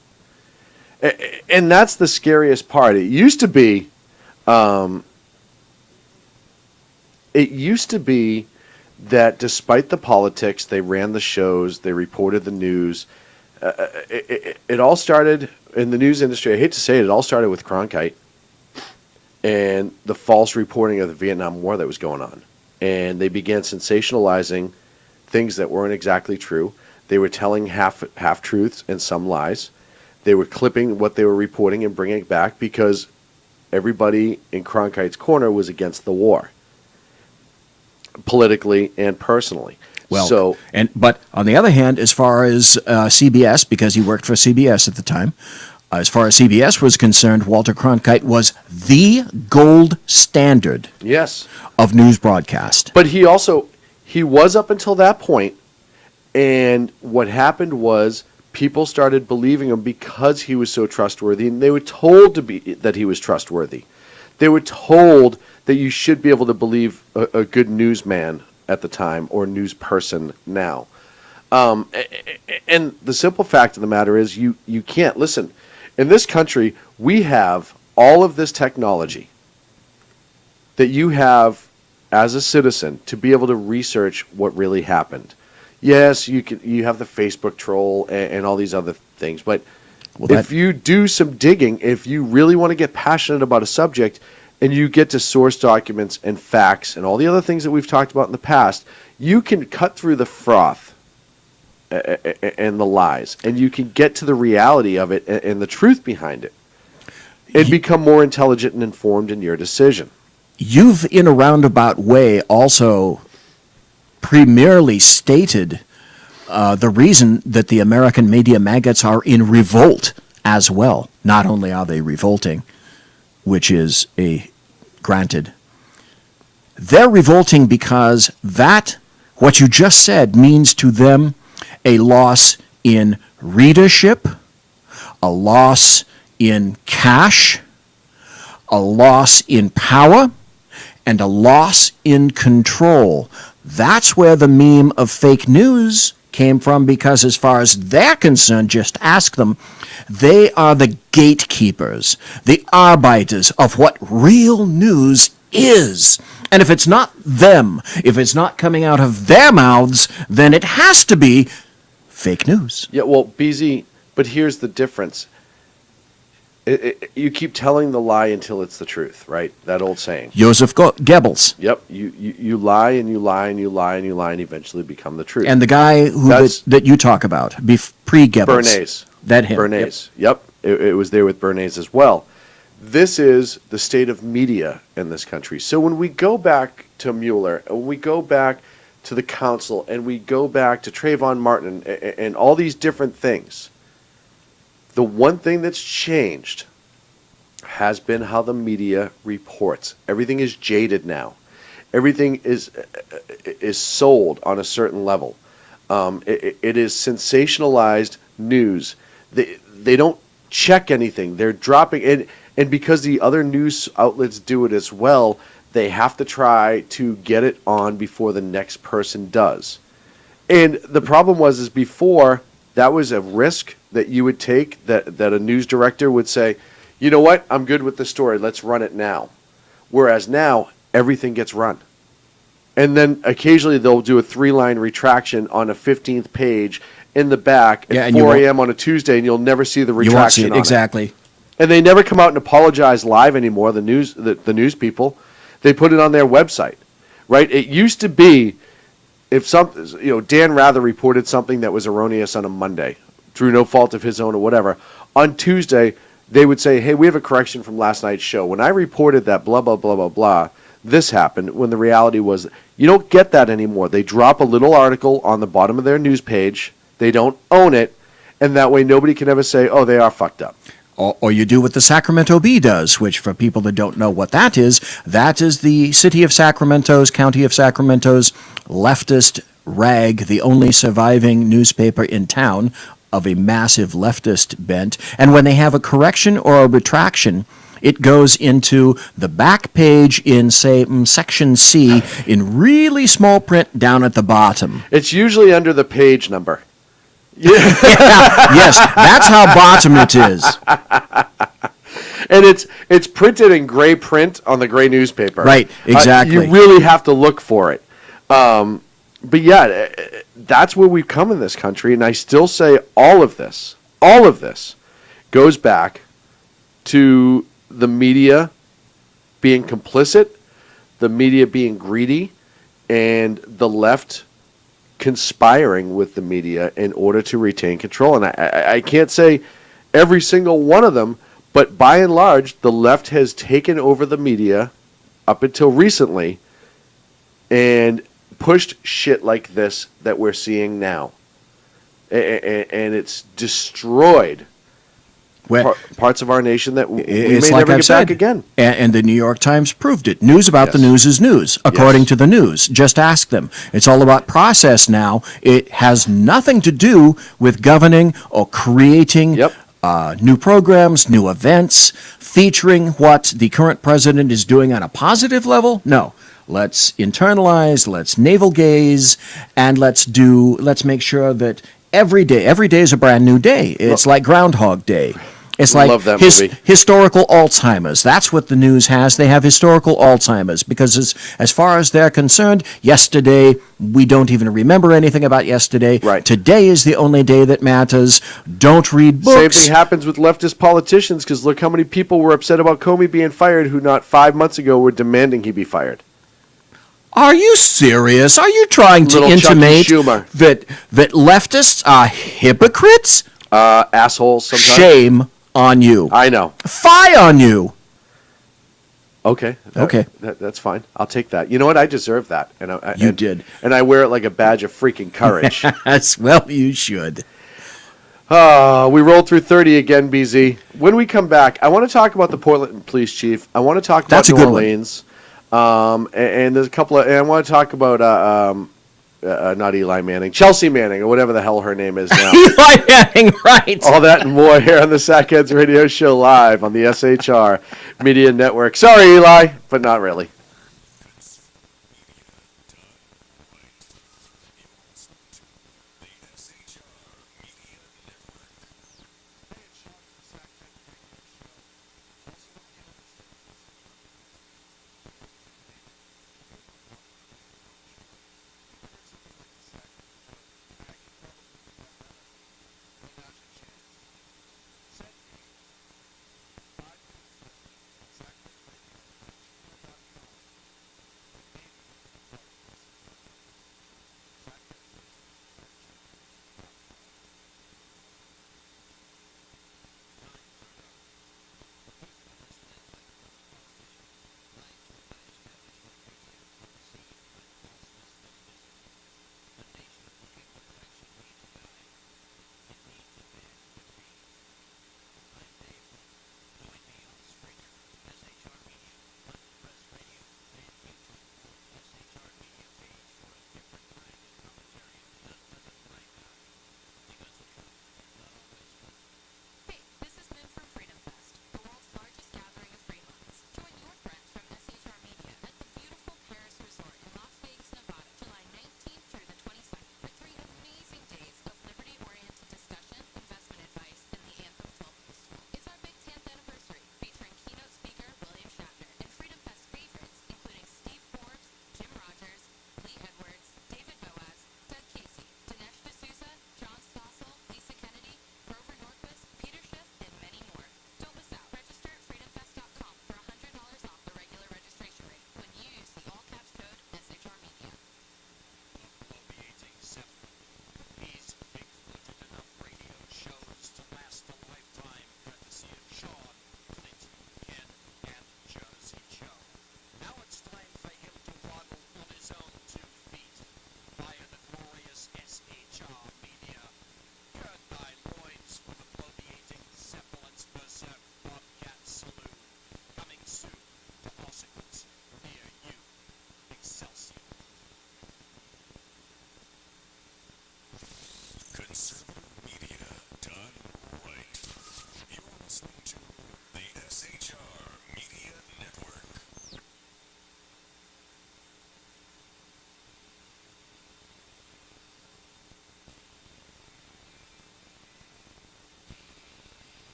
And that's the scariest part. It used to be that despite the politics, they ran the shows, they reported the news. It all started in the news industry. I hate to say it, it all started with Cronkite and the false reporting of the Vietnam War that was going on. And they began sensationalizing things that weren't exactly true. They were telling half-truths and some lies. They were clipping what they were reporting and bringing it back, because everybody in Cronkite's corner was against the war, politically and personally. Well, but on the other hand, as far as CBS, because he worked for CBS at the time, as far as CBS was concerned, Walter Cronkite was the gold standard. Yes. Of news broadcast. But he was up until that point, and what happened was people started believing him because he was so trustworthy, and they were told that he was trustworthy. They were told that you should be able to believe a good newsman at the time, or news person now. And the simple fact of the matter is you can't. Listen, in this country, we have all of this technology that you have as a citizen to be able to research what really happened. Yes, you have the Facebook troll and all these other things, but if you do some digging, if you really want to get passionate about a subject, and you get to source documents and facts and all the other things that we've talked about in the past, you can cut through the froth and the lies, and you can get to the reality of it and the truth behind it, and become more intelligent and informed in your decision. You've, in a roundabout way, also premierly stated the reason that the American media maggots are in revolt as well. Not only are they revolting, which is granted, they're revolting because what you just said means to them a loss in readership, a loss in cash, a loss in power, and a loss in control. That's where the meme of fake news came from, because as far as they're concerned, just ask them, they are the gatekeepers, the arbiters of what real news is. And if it's not them, if it's not coming out of their mouths, then it has to be fake news. Yeah, well, BZ, but here's the difference. You keep telling the lie until it's the truth, right? That old saying. Joseph Goebbels. Yep, you lie and you lie and you lie and you lie and eventually become the truth. And the guy that you talk about, pre-Goebbels. Bernays. That him. Bernays. Yep. It was there with Bernays as well. This is the state of media in this country. So when we go back to Mueller, and we go back to the council, and we go back to Trayvon Martin and all these different things, the one thing that's changed has been how the media reports. Everything is jaded now. Everything is sold on a certain level. It is sensationalized news. They don't check anything. They're dropping it, and because the other news outlets do it as well, they have to try to get it on before the next person does. And the problem is before, that was a risk that you would take, that a news director would say, you know what, I'm good with the story, let's run it now. Whereas now, everything gets run. And then occasionally they'll do a 3-line retraction on a 15th page in the back at 4 a.m. on a Tuesday, and you'll never see the retraction. You won't see it, on exactly. It. And they never come out and apologize live anymore, the news people. They put it on their website, right? It used to be, if Dan Rather reported something that was erroneous on a Monday, through no fault of his own or whatever, on Tuesday, they would say, hey, we have a correction from last night's show. When I reported that blah, blah, blah, blah, blah, this happened, when the reality was, you don't get that anymore. They drop a little article on the bottom of their news page. They don't own it, and that way nobody can ever say, oh, they are fucked up. Or you do what the Sacramento Bee does, which for people that don't know what that is the city of Sacramento's, county of Sacramento's leftist rag, the only surviving newspaper in town of a massive leftist bent. And when they have a correction or a retraction, it goes into the back page in, say, section C in really small print down at the bottom. It's usually under the page number. Yes, that's how bottom it is. And it's printed in gray print on the gray newspaper. Right, exactly. You really have to look for it. But yeah, that's where we've come in this country, and I still say all of this goes back to the media being complicit, the media being greedy, and the left conspiring with the media in order to retain control. And I can't say every single one of them, but by and large, the left has taken over the media up until recently and pushed shit like this that we're seeing now. And it's destroyed parts of our nation that we may never get back again. And the New York Times proved it. News about the news is news, according to the news. Just ask them. It's all about process now. It has nothing to do with governing or creating new programs, new events, featuring what the current president is doing on a positive level. No. Let's internalize, let's navel gaze, and let's make sure that every day is a brand new day. It's like Groundhog Day. It's like historical Alzheimer's. That's what the news has. They have historical Alzheimer's because as far as they're concerned, yesterday, we don't even remember anything about yesterday. Right. Today is the only day that matters. Don't read books. Same thing happens with leftist politicians because look how many people were upset about Comey being fired who not 5 months ago were demanding he be fired. Are you serious? Are you trying to intimate that leftists are hypocrites? Assholes sometimes. Shame on you. I know. Fie on you. Okay. That's fine. I'll take that. You know what? I deserve that. You did. And I wear it like a badge of freaking courage. Well, you should. We rolled through 30 again, BZ. When we come back, I want to talk about the Portland police chief. I want to talk about New Orleans. And there's a couple of, and I want to talk about not Eli Manning, Chelsea Manning, or whatever the hell her name is now. Eli Manning, right. All that and more here on the Sackheads Radio Show live on the SHR Media Network. Sorry, Eli, but not really.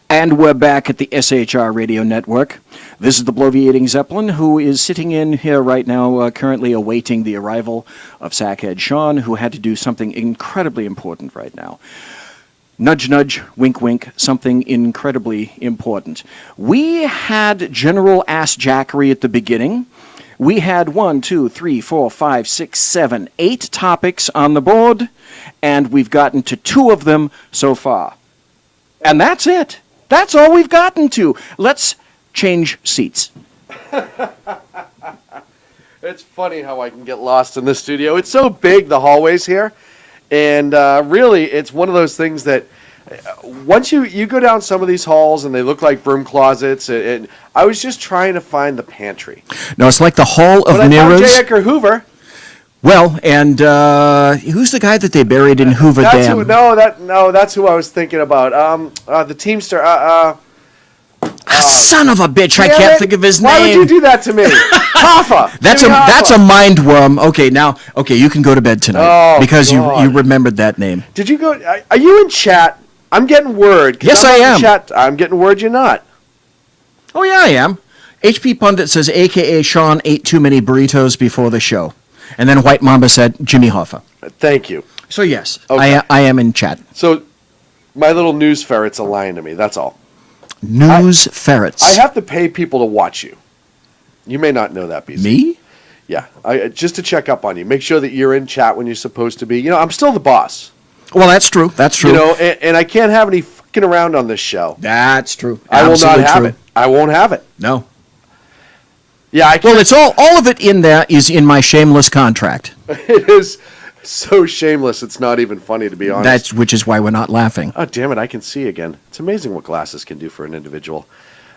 And we're back at the SHR Radio Network. This is the Bloviating Zeppelin, who is sitting in here right now, currently awaiting the arrival of Sackhead Sean, who had to do something incredibly important right now. Nudge, nudge, wink, wink, something incredibly important. We had General Ass Jackery at the beginning. We had 1, 2, 3, 4, 5, 6, 7, 8 topics on the board, and we've gotten to 2 of them so far. And that's it. That's all we've gotten to. Let's change seats. It's funny how I can get lost in this studio. It's so big, the hallways here. And really, it's one of those things that once you go down some of these halls and they look like broom closets, and I was just trying to find the pantry. No, it's like the Hall of But Mirrors. I found J. Edgar Hoover. Well, and who's the guy that they buried in Hoover Dam? That's who I was thinking about. The Teamster. Son of a bitch! I can't think of his name. Why would you do that to me, Hoffa? That's a mind worm. Okay, you can go to bed tonight because you remembered that name. Did you go? Are you in chat? I'm getting word. Yes, I am. Chat, I'm getting word you're not. Oh yeah, I am. HP Pundit says, AKA Sean ate too many burritos before the show. And then White Mamba said, Jimmy Hoffa. Thank you. So, yes, okay. I am in chat. So, my little news ferrets are lying to me. That's all. News ferrets. I have to pay people to watch you. You may not know that, BC. Me? Yeah, just to check up on you. Make sure that you're in chat when you're supposed to be. You know, I'm still the boss. Well, that's true. That's true. You know, and I can't have any fucking around on this show. That's true. I will not Absolutely have true. it. I won't have it. No. Yeah, I can't. Well, it's all of it in there is in my shameless contract. It is so shameless. It's not even funny, to be honest. Which is why we're not laughing. Oh, damn it! I can see again. It's amazing what glasses can do for an individual.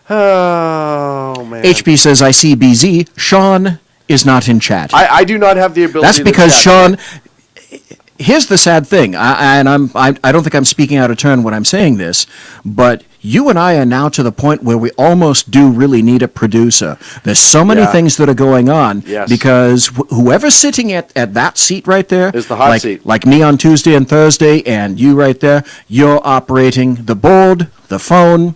Oh man. HP says, "I see BZ. Sean is not in chat." I do not have the ability. That's to because chat. Sean. Here's the sad thing, I don't think I'm speaking out of turn when I'm saying this, but you and I are now to the point where we almost do really need a producer. There's so many Yeah. things that are going on Yes. because whoever's sitting at that seat right there Is the hot like, seat. Like me on Tuesday and Thursday, and you right there, you're operating the board, the phone,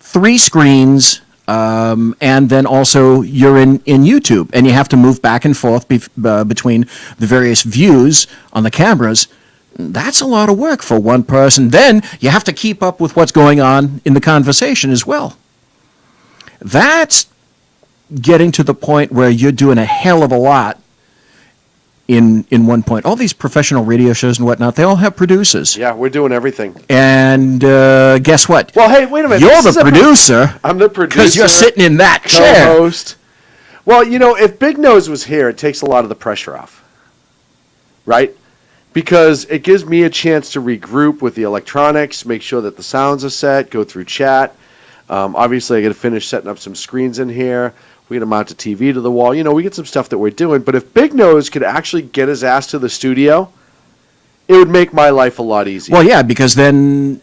3 screens. And then also you're in YouTube, and you have to move back and forth between the various views on the cameras. That's a lot of work for one person. Then you have to keep up with what's going on in the conversation as well. That's getting to the point where you're doing a hell of a lot in one point. All these professional radio shows and whatnot, they all have producers. Yeah, we're doing everything. And guess what? Well, hey, wait a minute. You're This the is a- producer. I'm the producer. Because you're sitting in that chair. Co-host. Well, you know, if Big Nose was here, it takes a lot of the pressure off. Right? Because it gives me a chance to regroup with the electronics, make sure that the sounds are set, go through chat. Obviously, I got to finish setting up some screens in here. We got to mount a TV to the wall. You know, we get some stuff that we're doing. But if Big Nose could actually get his ass to the studio, it would make my life a lot easier. Well, yeah, because then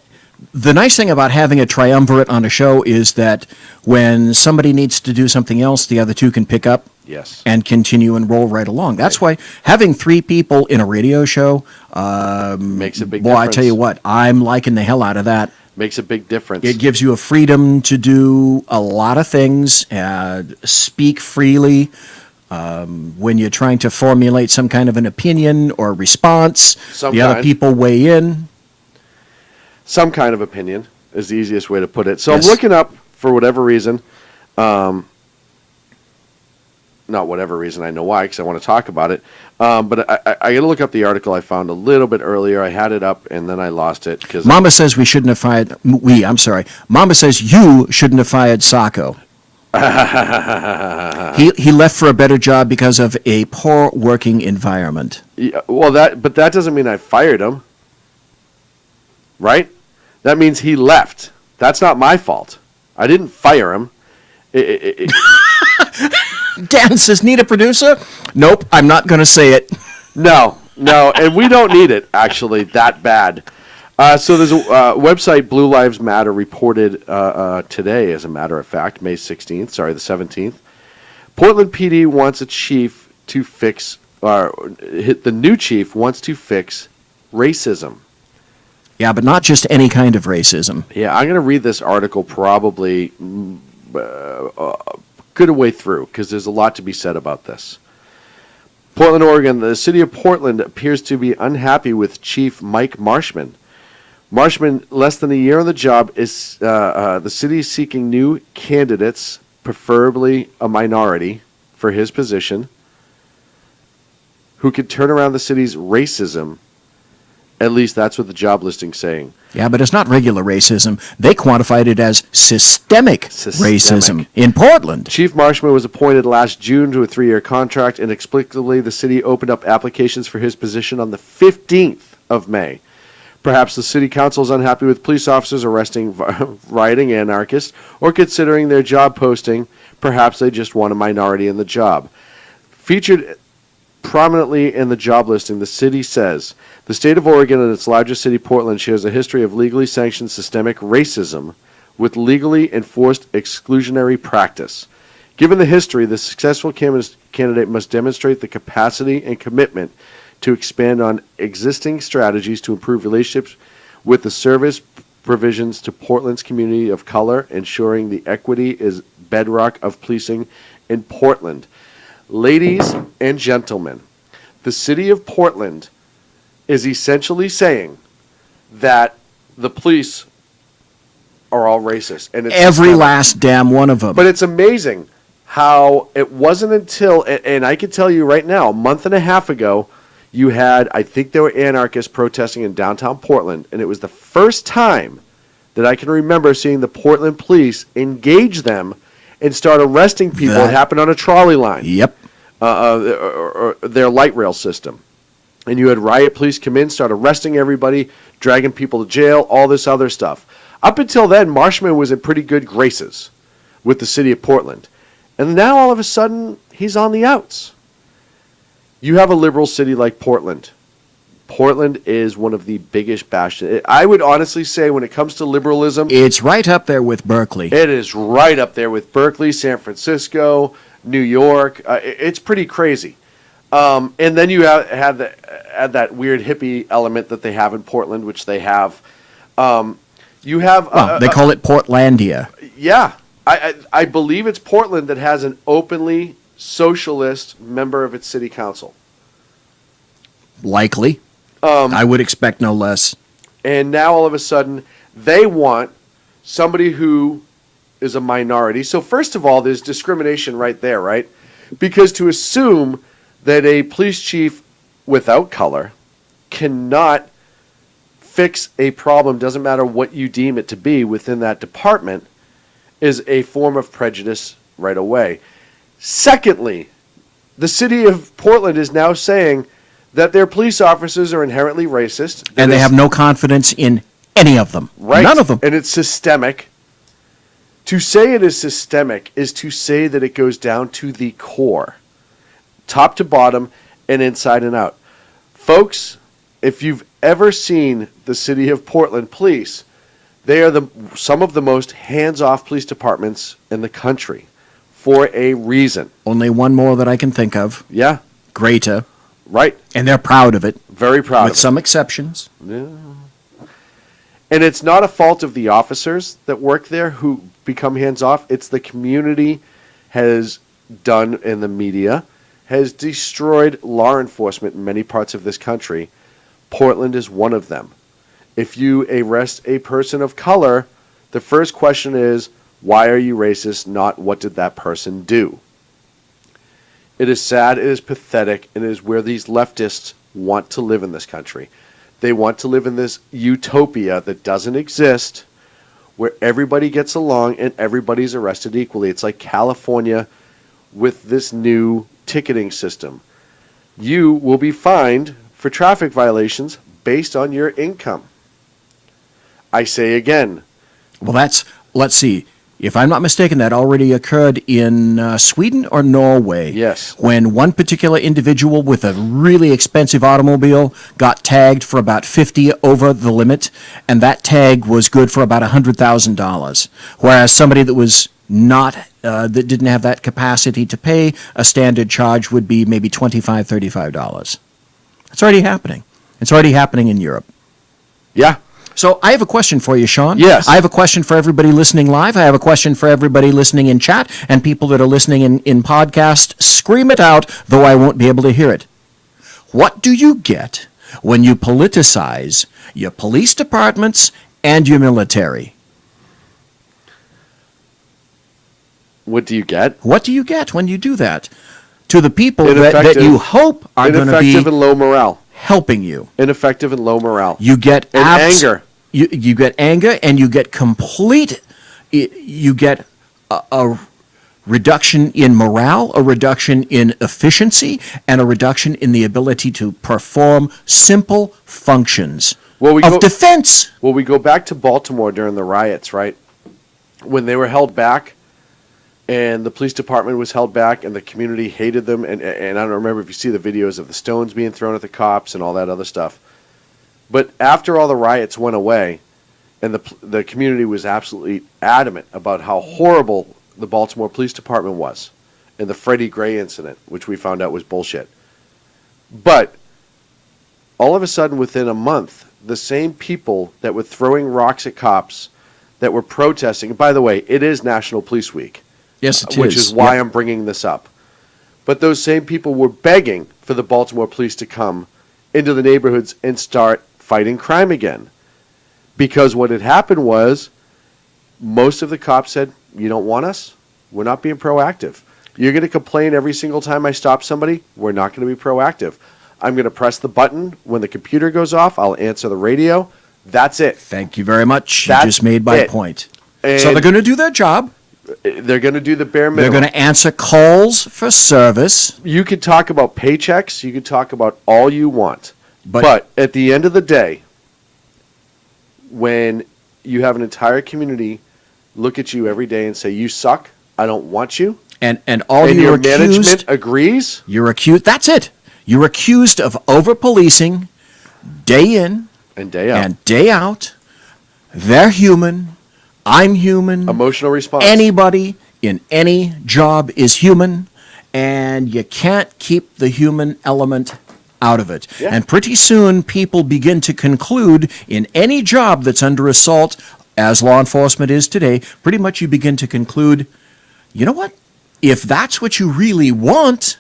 the nice thing about having a triumvirate on a show is that when somebody needs to do something else, the other two can pick up Yes. and continue and roll right along. That's why having 3 people in a radio show Makes a big boy, difference. I tell you what, I'm liking the hell out of that. Makes a big difference. It gives you a freedom to do a lot of things, speak freely. When you're trying to formulate some kind of an opinion or response, Some the other kind. people weigh in. Some kind of opinion is the easiest way to put it. So Yes. I'm looking up, for whatever reason, not whatever reason, I know why, because I want to talk about it. But I got to look up the article I found a little bit earlier. I had it up, and then I lost it. Cause Mama says we shouldn't have fired. I'm sorry. Mama says you shouldn't have fired Sacco. He left for a better job because of a poor working environment. Yeah, well, but that doesn't mean I fired him. Right? That means he left. That's not my fault. I didn't fire him. Dan says, need a producer? Nope, I'm not going to say it. No, and we don't need it, actually, that bad. So there's a website, Blue Lives Matter, reported today, as a matter of fact, May 16th, the 17th. Portland PD wants a chief to fix, the new chief wants to fix racism. Yeah, but not just any kind of racism. Yeah, I'm going to read this article probably good a way through, because there's a lot to be said about this. Portland, Oregon. The city of Portland appears to be unhappy with Chief Mike Marshman. Marshman, less than a year on the job, is the city is seeking new candidates, preferably a minority, for his position, who could turn around the city's racism. At least that's what the job listing's saying. Yeah, but it's not regular racism. They quantified it as systemic racism in Portland. Chief Marshman was appointed last June to a 3-year contract. Inexplicably, the city opened up applications for his position on the 15th of May. Perhaps the city council is unhappy with police officers arresting rioting anarchists or considering their job posting. Perhaps they just want a minority in the job. Featured prominently in the job listing, the city says, the state of Oregon and its largest city, Portland, shares a history of legally sanctioned systemic racism with legally enforced exclusionary practice. Given the history, the successful candidate must demonstrate the capacity and commitment to expand on existing strategies to improve relationships with the service provisions to Portland's community of color, ensuring the equity is bedrock of policing in Portland. Ladies and gentlemen, the city of Portland is essentially saying that the police are all racist. And it's Every systemic. last damn one of them. But it's amazing how it wasn't until, and I can tell you right now, a month and a half ago, you had, I think there were anarchists protesting in downtown Portland, and it was the first time that I can remember seeing the Portland police engage them and start arresting people. It happened on a trolley line. Yep. Or their light rail system. And you had riot police come in, start arresting everybody, dragging people to jail, all this other stuff. Up until then, Marshman was in pretty good graces with the city of Portland. And now all of a sudden, he's on the outs. You have a liberal city like Portland. Portland is one of the biggest bastions. I would honestly say when it comes to liberalism, It's right up there with Berkeley. it is right up there with Berkeley, San Francisco, New York. It's pretty crazy. And then you have that weird hippie element that they have in Portland, which they have. You have They call it Portlandia. yeah. I believe it's Portland that has an openly socialist member of its city council. Likely. I would expect no less. And now all of a sudden, they want somebody who is a minority. So first of all, there's discrimination right there, right? Because to assume that a police chief without color cannot fix a problem, doesn't matter what you deem it to be within that department, is a form of prejudice right away. Secondly, the city of Portland is now saying that their police officers are inherently racist. And they have no confidence in any of them. Right. None of them. And it's systemic. To say it is systemic is to say that it goes down to the core, top to bottom and inside and out. Folks, if you've ever seen the city of Portland police, they are some of the most hands-off police departments in the country for a reason. Only one more that I can think of. Yeah, Greta. right. And they're proud of it. Very proud With of it. some exceptions. Yeah. And it's not a fault of the officers that work there who become hands-off. It's the community has done, and the media has destroyed law enforcement in many parts of this country. Portland is one of them. If you arrest a person of color, the first question is, why are you racist? Not what did that person do? It is sad, it is pathetic, and it is where these leftists want to live in this country. They want to live in this utopia that doesn't exist, where everybody gets along and everybody's arrested equally. It's like California with this new ticketing system. You will be fined for traffic violations based on your income. I say again. Well, let's see. If I'm not mistaken, that already occurred in Sweden or Norway. Yes. When one particular individual with a really expensive automobile got tagged for about 50 over the limit, and that tag was good for about $100,000. Whereas somebody that was not, that didn't have that capacity to pay, a standard charge would be maybe $25, $35. It's already happening. It's already happening in Europe. Yeah. So I have a question for you, Sean. Yes. I have a question for everybody listening live. I have a question for everybody listening in chat and people that are listening in podcast. Scream it out, though I won't be able to hear it. What do you get when you politicize your police departments and your military? What do you get? What do you get when you do that to the people that Ineffective. you hope are going to be Ineffective and low morale. helping you? Ineffective and low morale. You get And anger. You get anger, and you get complete. You get a reduction in morale, a reduction in efficiency, and a reduction in the ability to perform simple functions of defense. Well, we go back to Baltimore during the riots, right? When they were held back, and the police department was held back, and the community hated them. And I don't remember if you see the videos of the stones being thrown at the cops and all that other stuff. But after all the riots went away, and the community was absolutely adamant about how horrible the Baltimore Police Department was, and the Freddie Gray incident, which we found out was bullshit. But all of a sudden, within a month, the same people that were throwing rocks at cops, that were protesting. And by the way, it is National Police Week. Yes, it Which is. is why Yep. I'm bringing this up. But those same people were begging for the Baltimore police to come into the neighborhoods and start fighting crime again. Because what had happened was most of the cops said, you don't want us? We're not being proactive. You're going to complain every single time I stop somebody? We're not going to be proactive. I'm going to press the button. When the computer goes off, I'll answer the radio. That's it. Thank you very much. That's you just made my it. point. And So they're going to do their job. they're going to do the bare They're minimum. going to answer calls for service. You could talk about paychecks. You could talk about all you want. But- But at the end of the day, when you have an entire community look at you every day and say, you suck, I don't want you, And all and you're your accused, management agrees, you're accused. That's it. You're accused of over-policing day in and day out, and day out. They're human. I'm human. emotional response. Anybody in any job is human, and you can't keep the human element out of it. Yeah. And pretty soon, people begin to conclude in any job that's under assault, as law enforcement is today, pretty much you begin to conclude, you know what? If that's what you really want,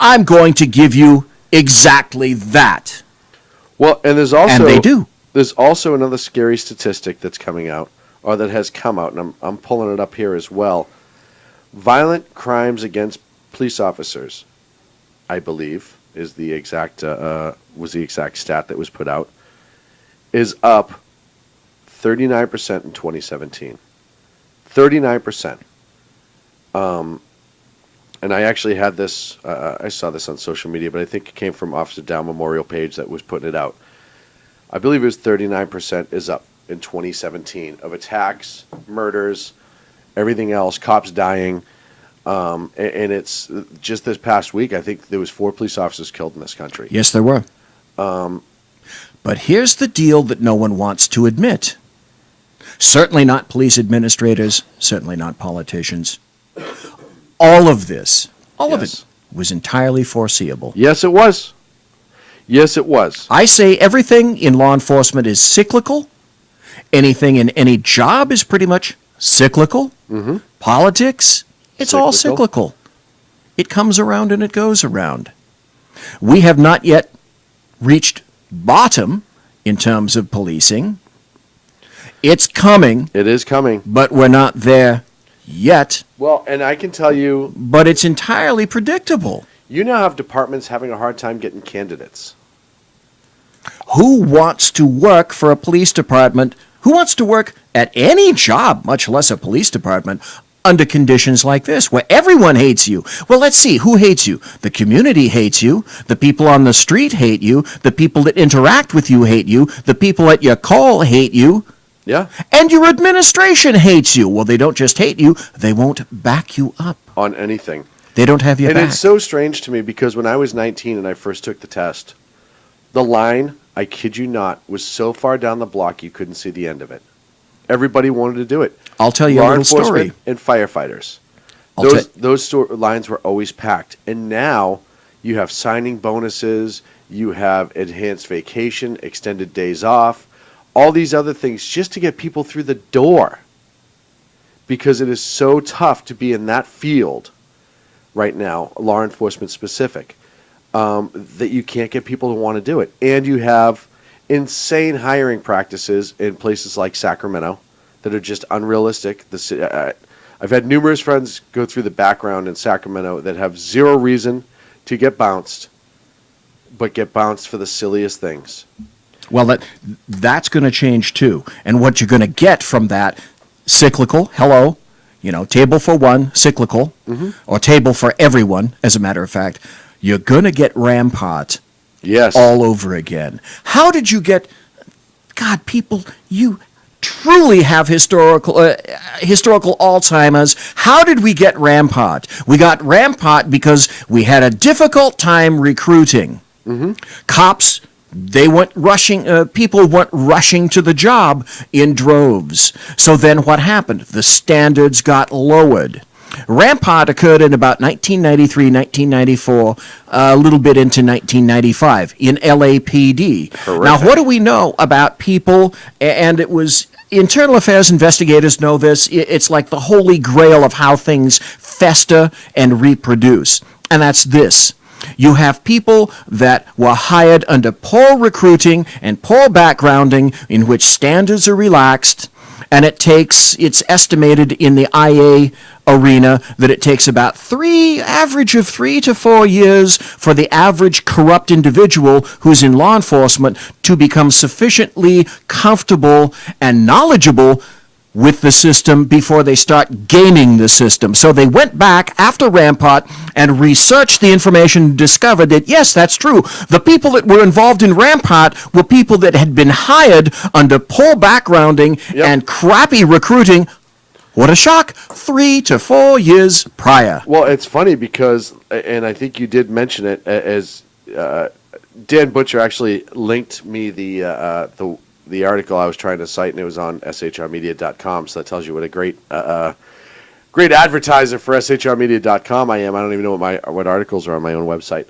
I'm going to give you exactly that. Well, and there's also And they do. There's also another scary statistic that's coming out, or that has come out, and I'm pulling it up here as well. Violent crimes against police officers, I believe, is the exact was the exact stat that was put out, is up 39% in 2017. 39%. And I actually had this, I saw this on social media, but I think it came from Officer Dow Memorial page that was putting it out. I believe it was 39% is up in 2017 of attacks, murders, everything else, cops dying. And it's just this past week, I think there was 4 police officers killed in this country. Yes, there were. But here's the deal that no one wants to admit. Certainly not police administrators, certainly not politicians. All of this, all of Yes. it, was entirely foreseeable. Yes, it was. Yes, it was. I say everything in law enforcement is cyclical. Anything in any job is pretty much cyclical. Mm-hmm. Politics, it's all cyclical. It comes around and it goes around. We have not yet reached bottom in terms of policing. It's coming, It is coming. but we're not there yet. Well, and I can tell you, But it's entirely predictable. you now have departments having a hard time getting candidates. Who wants to work for a police department? Who wants to work at any job, much less a police department, under conditions like this, where everyone hates you? Well, let's see. Who hates you? The community hates you. The people on the street hate you. The people that interact with you hate you. The people at your call hate you. Yeah, And your administration hates you. Well, they don't just hate you, they won't back you up. on anything. They don't have your And back. it's so strange to me because when I was 19 and I first took the test, the line, I kid you not, was so far down the block you couldn't see the end of it. Everybody wanted to do it. I'll tell you a Law little story. enforcement and firefighters. I'll Those lines were always packed. And now you have signing bonuses, you have enhanced vacation, extended days off, all these other things just to get people through the door. Because it is so tough to be in that field right now, law enforcement specific, that you can't get people to want to do it. And you have insane hiring practices in places like Sacramento that are just unrealistic. I've had numerous friends go through the background in Sacramento that have zero reason to get bounced, but get bounced for the silliest things. Well, that's going to change too. And what you're going to get from that, cyclical, hello, table for one, cyclical, or table for everyone, as a matter of fact, you're going to get rampart Yes. all over again. How did you get, God, people, you truly have historical Alzheimer's. How did we get rampart? We got rampart because we had a difficult time recruiting. Cops, they went rushing, people went rushing to the job in droves. So then what happened? The standards got lowered. Rampart occurred in about 1993, 1994, a little bit into 1995 in LAPD. Now, what do we know about people? And it was internal affairs investigators know this. It's like the holy grail of how things fester and reproduce. And that's this. You have people that were hired under poor recruiting and poor backgrounding in which standards are relaxed. and it's estimated in the IA arena that it takes about average of 3 to 4 years for the average corrupt individual who's in law enforcement to become sufficiently comfortable and knowledgeable with the system before they start gaming the system. So they went back after Rampart and researched the information and discovered that, yes, that's true. The people that were involved in Rampart were people that had been hired under poor backgrounding and crappy recruiting. What a shock. 3 to 4 years prior. Well, it's funny because, and I think you did mention it, as Dan Butcher actually linked me the article I was trying to cite, and it was on shrmedia.com, so that tells you what a great advertiser for shrmedia.com I am. I don't even know what articles are on my own website.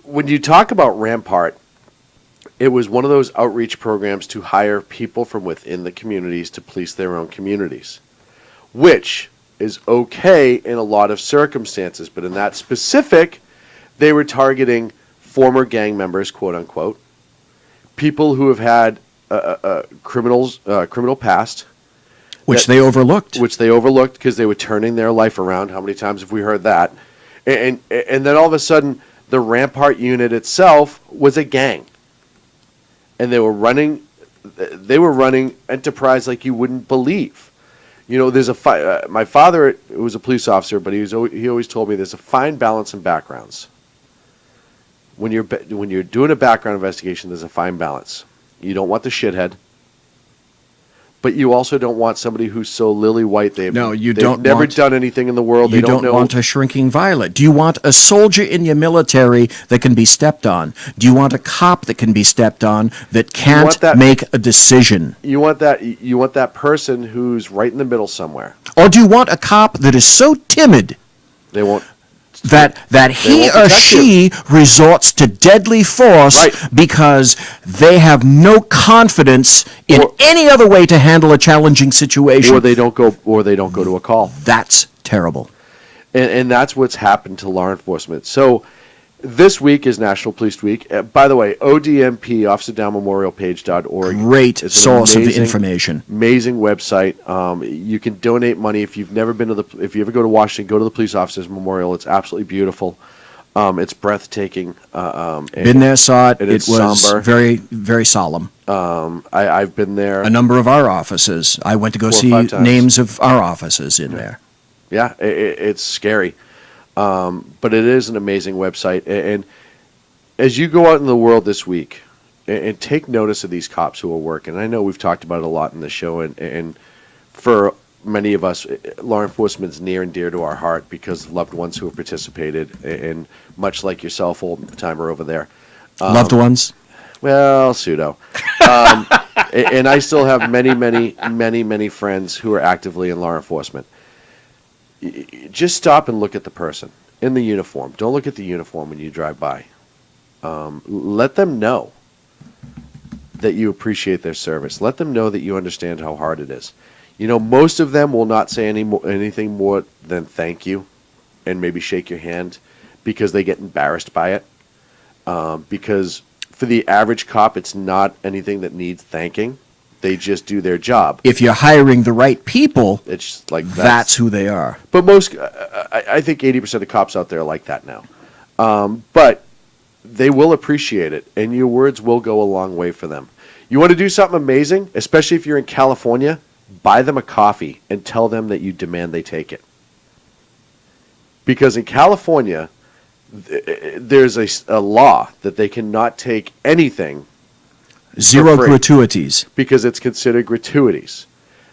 When you talk about Rampart, it was one of those outreach programs to hire people from within the communities to police their own communities, which is okay in a lot of circumstances, but in that specific, they were targeting former gang members, quote unquote, people who have had criminal past, which they overlooked because they were turning their life around. How many times have we heard that? And then all of a sudden, the Rampart unit itself was a gang, and they were running enterprise like you wouldn't believe. You know, there's my father was a police officer, but he always told me there's a fine balance in backgrounds. When you're doing a background investigation, there's a fine balance. You don't want the shithead, but you also don't want somebody who's so lily white they've never done anything in the world. You don't want a shrinking violet. Do you want a soldier in your military that can be stepped on? Do you want a cop that can be stepped on that can't make a decision? You want that person who's right in the middle somewhere. Or do you want a cop that is so timid they won't that he or she resorts to deadly force because they have no confidence in any other way to handle a challenging situation, or they don't go to a call. That's terrible, and that's what's happened to law enforcement. So this week is National Police Week. By the way, ODMP, OfficerDownMemorialPage.org. Great source of information. Amazing website. You can donate money if you've never been to if you ever go to Washington, go to the Police Officers Memorial. It's absolutely beautiful. It's breathtaking. Been there, saw it. It was somber. Very, very solemn. I've been there. A number of our offices. I went to go see names of our offices in there. Yeah, it's scary. But it is an amazing website. And as you go out in the world this week and take notice of these cops who are working, I know we've talked about it a lot in the show, and for many of us, law enforcement is near and dear to our heart because of loved ones who have participated, and much like yourself, old-timer over there. Loved ones? Well, pseudo. And I still have many, many, many, many friends who are actively in law enforcement. Just stop and look at the person in the uniform. Don't look at the uniform when you drive by. Let them know that you appreciate their service. Let them know that you understand how hard it is. You know, most of them will not say anything more than thank you and maybe shake your hand because they get embarrassed by it. Because for the average cop, it's not anything that needs thanking. They just do their job. If you're hiring the right people, it's like that's who they are. But I think 80% of cops out there are like that now. But they will appreciate it, and your words will go a long way for them. You want to do something amazing, especially if you're in California, buy them a coffee and tell them that you demand they take it. Because in California, there's a law that they cannot take anything. Zero gratuities. Because it's considered gratuities.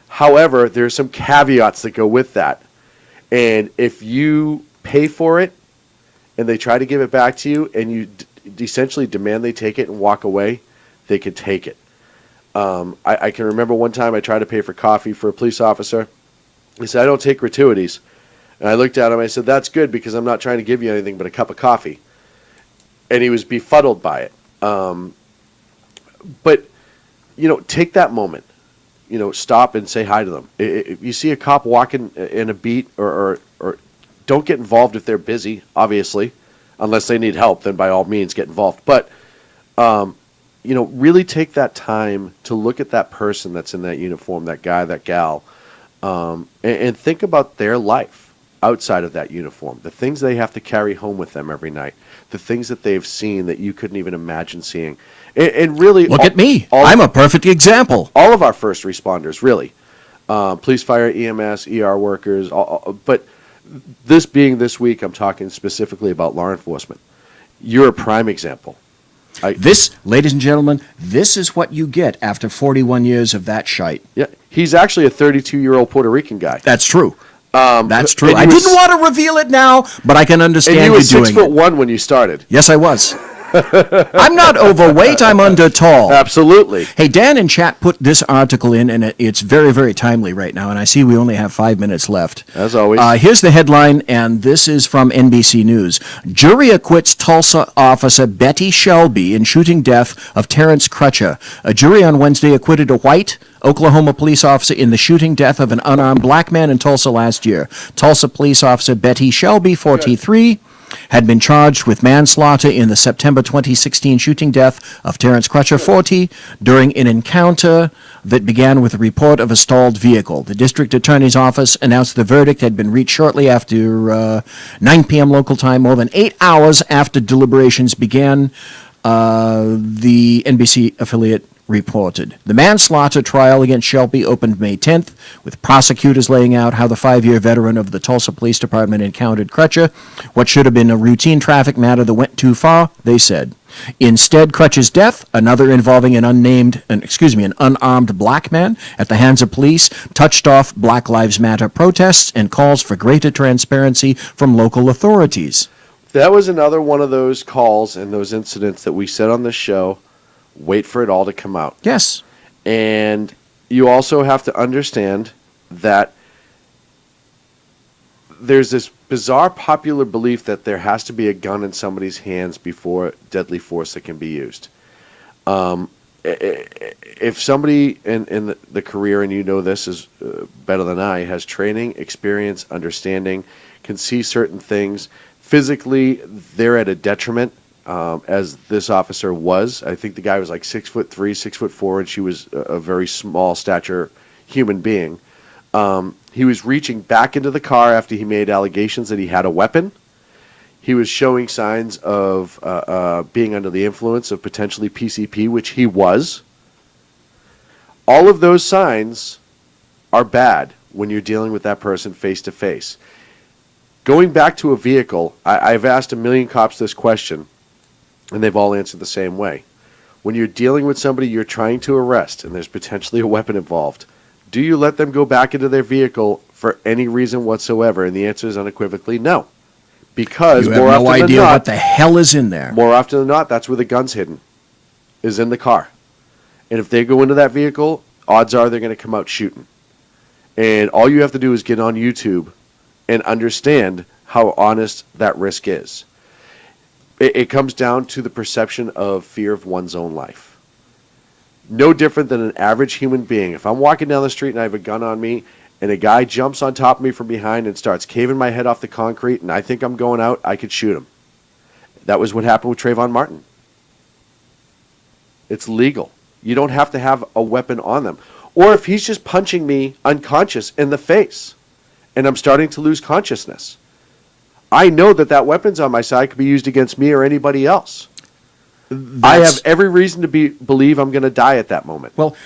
However, there are some caveats that go with that. And if you pay for it and they try to give it back to you and you essentially demand they take it and walk away, they can take it. I can remember one time I tried to pay for coffee for a police officer. He said, I don't take gratuities. And I looked at him and I said, that's good because I'm not trying to give you anything but a cup of coffee. And he was befuddled by it. But, you know, take that moment. You know, stop and say hi to them. If you see a cop walking in a beat or don't get involved if they're busy, obviously. Unless they need help, then by all means get involved. But really take that time to look at that person that's in that uniform, that guy, that gal, and think about their life outside of that uniform, the things they have to carry home with them every night, the things that they've seen that you couldn't even imagine seeing. And really, Look at me. I'm a perfect example. All of our first responders, really. Police, fire, EMS, ER workers, but this being this week, I'm talking specifically about law enforcement. You're a prime example. This, ladies and gentlemen, this is what you get after 41 years of that shite. Yeah, he's actually a 32-year-old Puerto Rican guy. That's true. That's true. I was- didn't want to reveal it now, but I can understand And you you were doing 6'1" when you started. Yes, I was. I'm not overweight. I'm under tall. Absolutely. Hey, Dan in chat put this article in, and it's very, very timely right now. And I see we only have 5 minutes left. As always. Here's the headline, and this is from NBC News. Jury acquits Tulsa officer Betty Shelby in shooting death of Terrence Crutcher. A jury on Wednesday acquitted a white Oklahoma police officer in the shooting death of an unarmed black man in Tulsa last year. Tulsa police officer Betty Shelby, 43, had been charged with manslaughter in the September 2016 shooting death of Terrence Crutcher, 40, during an encounter that began with a report of a stalled vehicle. The district attorney's office announced the verdict had been reached shortly after 9 p.m. local time, more than 8 hours after deliberations began, the NBC affiliate reported. The manslaughter trial against Shelby opened May 10th, with prosecutors laying out how the 5-year veteran of the Tulsa Police Department encountered Crutcher. What should have been a routine traffic matter that went too far, they said. Instead, Crutcher's death, another involving an unarmed black man at the hands of police, touched off Black Lives Matter protests and calls for greater transparency from local authorities. That was another one of those calls and those incidents that we said on this show, wait for it all to come out. Yes. And you also have to understand that there's this bizarre popular belief that there has to be a gun in somebody's hands before deadly force that can be used. If somebody in the career, and you know this is better than I, has training, experience, understanding, can see certain things, physically they're at a detriment, as this officer was. I think the guy was like 6'3", 6'4", and she was a very small stature human being. He was reaching back into the car after he made allegations that he had a weapon. He was showing signs of being under the influence of potentially PCP, which he was. All of those signs are bad when you're dealing with that person face to face. Going back to a vehicle, I've asked a million cops this question, and they've all answered the same way. When you're dealing with somebody you're trying to arrest and there's potentially a weapon involved, do you let them go back into their vehicle for any reason whatsoever? And the answer is unequivocally no. Because You have more no often than idea not, what the hell is in there. more often than not, that's where the gun's hidden, is in the car. And if they go into that vehicle, odds are they're going to come out shooting. And all you have to do is get on YouTube and understand how honest that risk is. It comes down to the perception of fear of one's own life. No different than an average human being. If I'm walking down the street and I have a gun on me, and a guy jumps on top of me from behind and starts caving my head off the concrete, and I think I'm going out, I could shoot him. That was what happened with Trayvon Martin. It's legal. You don't have to have a weapon on them. Or if he's just punching me unconscious in the face, and I'm starting to lose consciousness, I know that weapon's on my side could be used against me or anybody else. I have every reason to believe I'm going to die at that moment. Well,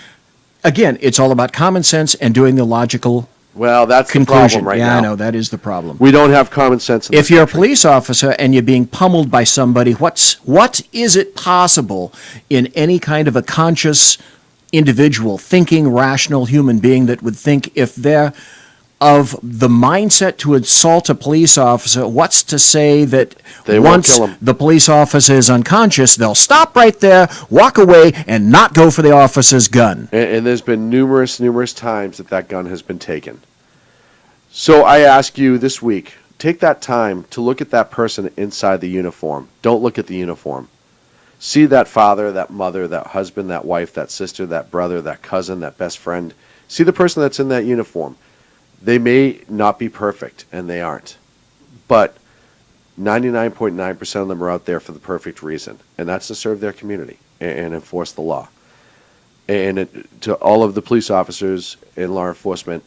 again, it's all about common sense and doing the logical Well, that's conclusion. the problem right now. Yeah, I know, that is the problem. We don't have common sense in If this you're a country. police officer and you're being pummeled by somebody, what is it possible in any kind of a conscious individual, thinking, rational human being that would think if they're of the mindset to assault a police officer, what's to say that They won't once kill him. the police officer is unconscious, they'll stop right there, walk away, and not go for the officer's gun? And there's been numerous times that gun has been taken. So I ask you this week, take that time to look at that person inside the uniform. Don't look at the uniform. See that father, that mother, that husband, that wife, that sister, that brother, that cousin, that best friend. See the person that's in that uniform. They may not be perfect, and they aren't. But 99.9% of them are out there for the perfect reason, and that's to serve their community and enforce the law. And to all of the police officers and law enforcement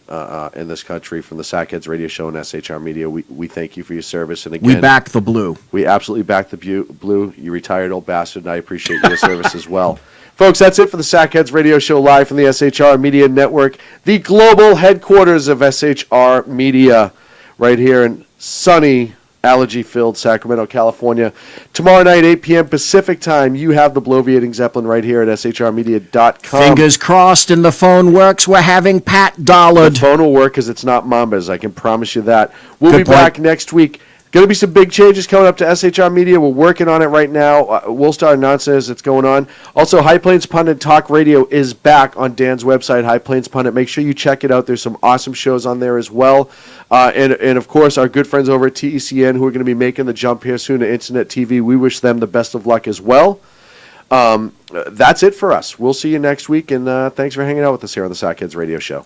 in this country, from the Sackheads Radio Show and SHR Media, we thank you for your service. And again, We back the blue. we absolutely back the blue. You retired old bastard, and I appreciate your service as well. Folks, that's it for the Sackheads Radio Show live from the SHR Media Network, the global headquarters of SHR Media, right here in sunny, allergy-filled Sacramento, California. Tomorrow night, 8 p.m. Pacific time, you have the Bloviating Zeppelin right here at shrmedia.com. Fingers crossed and the phone works. We're having Pat The Dollard. phone will work because it's not Mambas. I can promise you that. We'll Good be point. back next week. Going to be some big changes coming up to SHR Media. We're working on it right now. We'll start announcing as it's going on. Also, High Plains Pundit Talk Radio is back on Dan's website, High Plains Pundit. Make sure you check it out. There's some awesome shows on there as well. And of course, our good friends over at TECN, who are going to be making the jump here soon to Internet TV. We wish them the best of luck as well. That's it for us. We'll see you next week, and thanks for hanging out with us here on the Sackheads Radio Show.